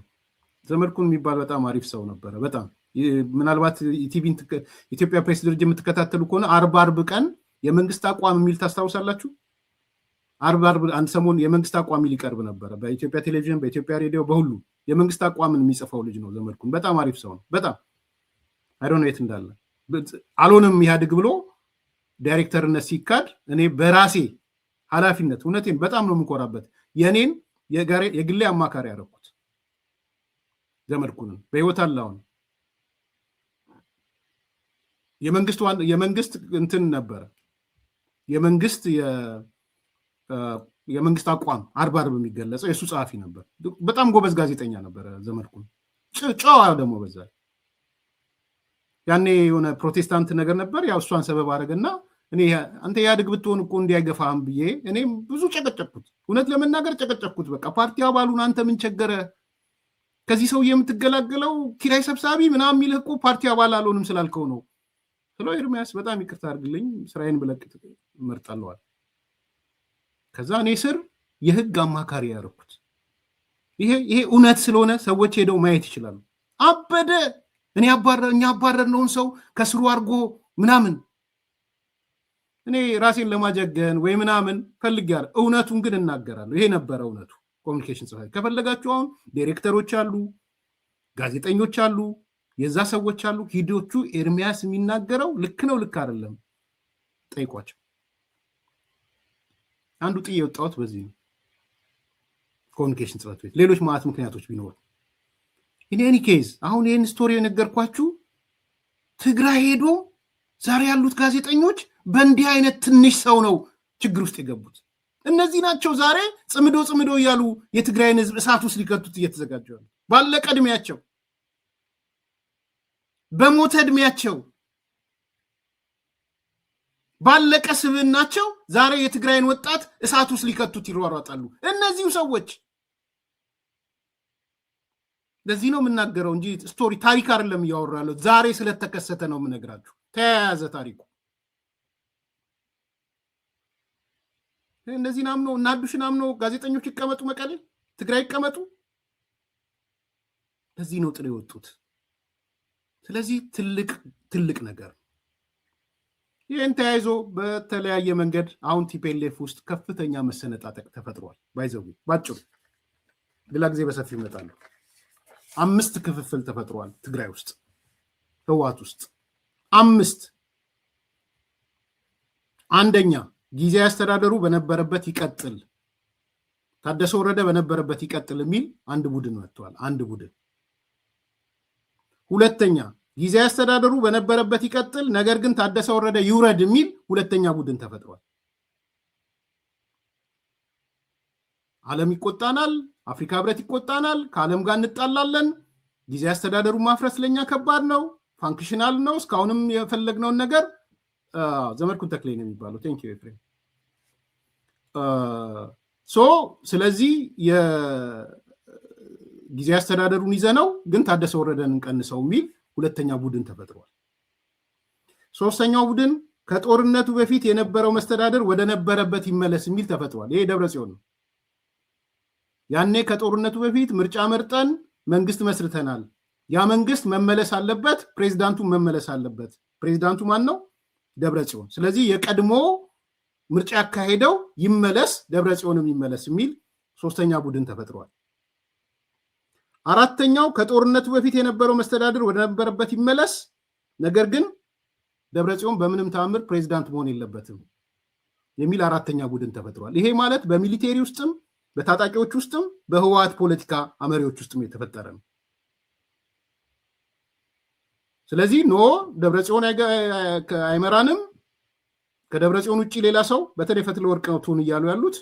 ዘመድኩን የሚባል በጣም አሪፍ ሰው ነበረ። በጣም ምናልባት ኢቲቪን ኢትዮጵያ ፕሬስ ድርጅት የምትከታተሉ ከሆነ 40 ቀን የመንግስት አቋም የሚል ታስታውሳላችሁ? 40 አንድ ሰሞን የመንግስት አቋም ሊቀርብ ነበረ በኢትዮጵያ ቴሌቪዥን፣ በኢትዮጵያ ሬዲዮ፣ በሁሉ የመንግስት አቋምን የሚጽፈው ልጅ ነው ዘመድኩን። በጣም አሪፍ ሰው ነው። በጣም አይዶን የት እንዳለ አልሆንም ኢህአዴግ ብሎ ዳይሬክተርነት ሲካድ እኔ በራሴ ኃላፊነት እውነቴን በጣም ነው የምኮራበት። የኔን የግሌ አማካሪ ያደረኩት ዘመድኩን በህይወት አላውን የመንግስት እንትን ነበረ የመንግስት አቋም 40 የሚገለጸው የሱ ጸሐፊ ነበር። በጣም ጎበዝ ጋዜጠኛ ነበረ ዘመድኩን። ጨዋ ደግሞ በዛ ያኔ የሆነ ፕሮቴስታንት ነገር ነበር። ያው እሷን ሰበብ አደረገና እኔ አንተ ኢህአዴግ ብትሆን እኮ እንዲያይገፋም ብዬ እኔም ብዙ ጨቀጨኩት። እውነት ለመናገር ጨቀጨኩት። በቃ ፓርቲ አባሉን አንተ ምን ቸገረ ከዚህ ሰው የምትገላገለው ኪራይ ሰብሳቢ ምናምን የሚልህ እኮ ፓርቲ አባል አልሆንም ስላልከው ነው። ስለ ኤርሚያስ በጣም ይቅርታ አድርግልኝ፣ ስራዬን ብለቅ እመርጣለዋል። ከዛ እኔ ስር የህግ አማካሪ ያደረኩት ይሄ እውነት ስለሆነ ሰዎች ሄደው ማየት ይችላሉ። አበደ እኛ አባረርነውን ሰው ከስሩ አድርጎ ምናምን እኔ ራሴን ለማጀገን ወይ ምናምን ፈልጌያለሁ። እውነቱን ግን እናገራለሁ። ይሄ ነበረ እውነቱ። ኮሚኒኬሽን ጽህፈት ከፈለጋችሁ አሁን ዳይሬክተሮች አሉ፣ ጋዜጠኞች አሉ፣ የዛ ሰዎች አሉ። ሂዶቹ ኤርሚያስ የሚናገረው ልክ ነው ልክ አይደለም ጠይቋቸው። አንዱ ጥዬ የወጣሁት በዚህ ነው። ኮሚኒኬሽን ጽህፈት ቤት ሌሎች ማለት ምክንያቶች ቢኖሩ ኢን ኤኒ ኬዝ አሁን ይህን ስቶሪ የነገርኳችሁ ትግራይ ሄዶ ዛሬ ያሉት ጋዜጠኞች በእንዲህ አይነት ትንሽ ሰው ነው ችግር ውስጥ የገቡት። እነዚህ ናቸው ዛሬ ጽምዶ እያሉ የትግራይን ህዝብ እሳት ውስጥ ሊከቱት እየተዘጋጁ ያሉ ባለቀ እድሜያቸው በሞተ እድሜያቸው ባለቀ ስብዕናቸው ዛሬ የትግራይን ወጣት እሳት ውስጥ ሊከቱት ይሯሯጣሉ። እነዚሁ ሰዎች ለዚህ ነው የምናገረው እንጂ ስቶሪ ታሪክ አይደለም እያወራለሁ። ዛሬ ስለተከሰተ ነው የምነግራችሁ። ተያያዘ ታሪኩ። እነዚህ ናምኖ እናዱሽን አምኖ ጋዜጠኞች ይቀመጡ መቀሌ፣ ትግራይ ይቀመጡ። ለዚህ ነው ጥሬ ወጡት። ስለዚህ ትልቅ ነገር ይህን ተያይዞ በተለያየ መንገድ አሁን ቲፒኤልኤፍ ውስጥ ከፍተኛ መሰነጣጠቅ ተፈጥሯል። ባይዘው ባጭሩ ሌላ ጊዜ በሰፊ ይመጣሉ። 5 ክፍፍል ተፈጥሯል ትግራይ ውስጥ ህወሓት ውስጥ 5። አንደኛ ጊዜያዊ አስተዳደሩ በነበረበት ይቀጥል፣ ታደሰ ወረደ በነበረበት ይቀጥል የሚል አንድ ቡድን መጥቷል። አንድ ቡድን። ሁለተኛ ጊዜያዊ አስተዳደሩ በነበረበት ይቀጥል፣ ነገር ግን ታደሰ ወረደ ይውረድ የሚል ሁለተኛ ቡድን ተፈጥሯል። ዓለም ይቆጣናል፣ አፍሪካ ህብረት ይቆጣናል፣ ከዓለም ጋር እንጣላለን፣ ጊዜያዊ አስተዳደሩ ማፍረስ ለኛ ከባድ ነው፣ ፋንክሽናል ነው፣ እስካሁንም የፈለግነውን ነገር ዘመድኩን ተክሌ ነው የሚባለው። ቴንክ ዩ ኤፍሬም። ስለዚህ የጊዜያዊ አስተዳደሩን ይዘነው ግን ታደሰ ወረደን እንቀንሰው የሚል ሁለተኛ ቡድን ተፈጥሯል። ሶስተኛው ቡድን ከጦርነቱ በፊት የነበረው መስተዳደር ወደ ነበረበት ይመለስ የሚል ተፈጥሯል። ይሄ ደብረጽዮን ነው። ያኔ ከጦርነቱ በፊት ምርጫ መርጠን መንግስት መስርተናል። ያ መንግስት መመለስ አለበት፣ ፕሬዝዳንቱ መመለስ አለበት። ፕሬዝዳንቱ ማን ነው? ደብረጽዮን። ስለዚህ የቀድሞ ምርጫ ያካሄደው ይመለስ፣ ደብረጽዮንም ይመለስ የሚል ሶስተኛ ቡድን ተፈጥሯል። አራተኛው ከጦርነቱ በፊት የነበረው መስተዳድር ወደ ነበረበት ይመለስ፣ ነገር ግን ደብረጽዮን በምንም ተአምር ፕሬዝዳንት መሆን የለበትም የሚል አራተኛ ቡድን ተፈጥሯል። ይሄ ማለት በሚሊቴሪ ውስጥም በታጣቂዎች ውስጥም በህወሓት ፖለቲካ አመሪዎች ውስጥም የተፈጠረ ነው። ስለዚህ ኖ ደብረጽዮን አይመራንም፣ ከደብረጽዮን ውጭ ሌላ ሰው በተለይ ፈትለወርቅ ነው ትሁን እያሉ ያሉት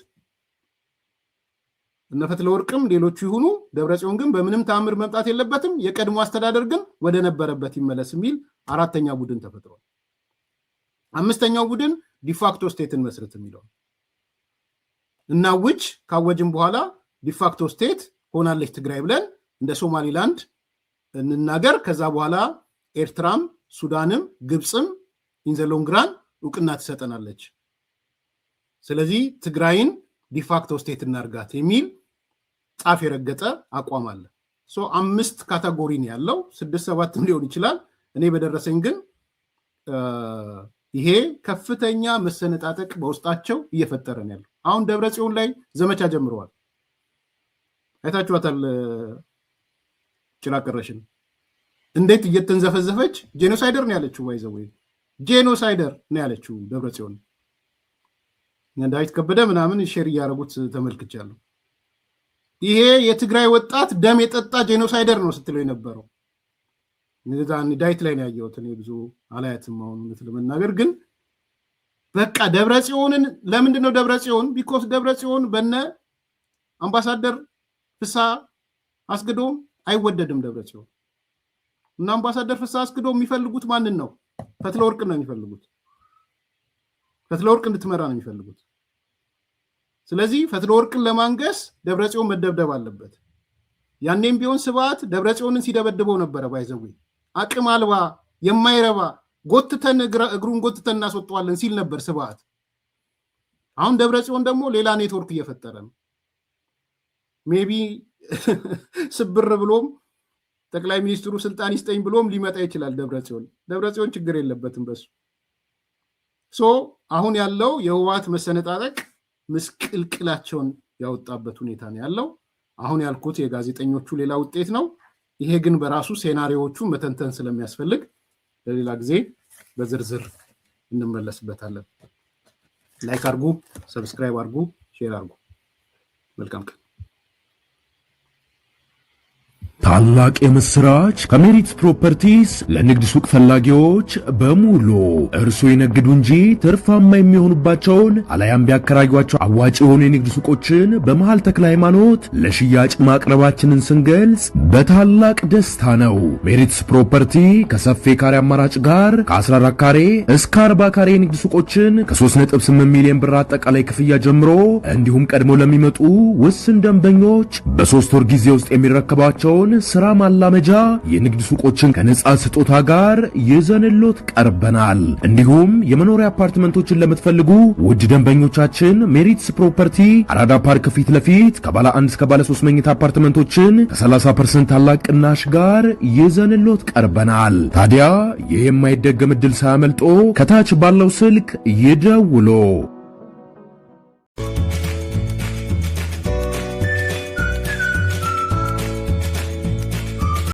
እነ ፈትለወርቅም ሌሎቹ ይሁኑ፣ ደብረጽዮን ግን በምንም ተአምር መምጣት የለበትም፣ የቀድሞ አስተዳደር ግን ወደ ነበረበት ይመለስ የሚል አራተኛ ቡድን ተፈጥሯል። አምስተኛው ቡድን ዲፋክቶ ስቴትን መስረት የሚለው እናውጅ፣ ካወጅም በኋላ ዲፋክቶ ስቴት ሆናለች ትግራይ ብለን እንደ ሶማሊላንድ እንናገር፣ ከዛ በኋላ ኤርትራም ሱዳንም ግብፅም ኢንዘሎንግራን እውቅና ትሰጠናለች፣ ስለዚህ ትግራይን ዲፋክቶ ስቴት እናርጋት የሚል ጻፍ የረገጠ አቋም አለ። 5 ካቴጎሪ ነው ያለው፣ 6-7 ሊሆን ይችላል። እኔ በደረሰኝ ግን ይሄ ከፍተኛ መሰነጣጠቅ በውስጣቸው እየፈጠረ ነው ያለው። አሁን ደብረጽዮን ላይ ዘመቻ ጀምረዋል። አይታችኋታል። ጭራቀረሽን እንዴት እየተንዘፈዘፈች ጄኖሳይደር ነው ያለችው። ወይዘው ጄኖሳይደር ነው ያለችው ደብረጽዮን። ዳዊት ከበደ ምናምን ሼር እያደረጉት ተመልክቻለሁ። ይሄ የትግራይ ወጣት ደም የጠጣ ጄኖሳይደር ነው ስትለው የነበረው ዳዊት ላይ ነው ያየሁት። እኔ ብዙ አላያትም አሁን ለመናገር ግን በቃ ደብረጽዮንን ለምንድን ነው ደብረጽዮን ቢኮስ ደብረጽዮን በነ አምባሳደር ፍስሐ አስገዶም አይወደድም ደብረጽዮን እና አምባሳደር ፍስሐ አስገዶም የሚፈልጉት ማንን ነው? ፈትለወርቅን ነው የሚፈልጉት። ፈትለወርቅ እንድትመራ ነው የሚፈልጉት። ስለዚህ ፈትለወርቅን ለማንገስ ደብረጽዮን መደብደብ አለበት። ያኔም ቢሆን ስብሐት ደብረጽዮንን ሲደበድበው ነበረ። ባይዘው አቅም አልባ የማይረባ ጎትተን እግሩን ጎትተን እናስወጣዋለን ሲል ነበር ስብሐት። አሁን ደብረጽዮን ደግሞ ሌላ ኔትወርክ እየፈጠረ ነው። ሜቢ ስብር ብሎም ጠቅላይ ሚኒስትሩ ስልጣን ይስጠኝ ብሎም ሊመጣ ይችላል ደብረጽዮን ችግር የለበትም በሱ። አሁን ያለው የህወሓት መሰነጣጠቅ ምስቅልቅላቸውን ያወጣበት ሁኔታ ነው ያለው። አሁን ያልኩት የጋዜጠኞቹ ሌላ ውጤት ነው። ይሄ ግን በራሱ ሴናሪዎቹን መተንተን ስለሚያስፈልግ ለሌላ ጊዜ በዝርዝር እንመለስበታለን። ላይክ አድርጉ፣ ሰብስክራይብ አድርጉ፣ ሼር አድርጉ። መልካም ቀን። ታላቅ የምስራች ከሜሪትስ ፕሮፐርቲስ ለንግድ ሱቅ ፈላጊዎች በሙሉ እርሶ ይነግዱ እንጂ ትርፋማ የሚሆኑባቸውን አለያም ቢያከራዩአቸው አዋጭ የሆኑ የንግድ ሱቆችን በመሃል ተክለ ሃይማኖት ለሽያጭ ማቅረባችንን ስንገልጽ በታላቅ ደስታ ነው። ሜሪትስ ፕሮፐርቲ ከሰፊ ካሬ አማራጭ ጋር ከ14 ካሬ እስከ 40 ካሬ የንግድ ሱቆችን ከ3.8 ሚሊዮን ብር አጠቃላይ ክፍያ ጀምሮ እንዲሁም ቀድሞ ለሚመጡ ውስን ደንበኞች በ3 ወር ጊዜ ውስጥ የሚረከባቸውን ስራ ማላመጃ የንግድ ሱቆችን ከነጻ ስጦታ ጋር ይዘንሎት ቀርበናል። እንዲሁም የመኖሪያ አፓርትመንቶችን ለምትፈልጉ ውድ ደንበኞቻችን ሜሪትስ ፕሮፐርቲ አራዳ ፓርክ ፊት ለፊት ከባለ 1 እስከ ባለ 3 መኝታ አፓርትመንቶችን ከ30% ታላቅ ቅናሽ ጋር ይዘንሎት ቀርበናል። ታዲያ ይህ የማይደገም ዕድል ሳያመልጦ ከታች ባለው ስልክ ይደውሉ።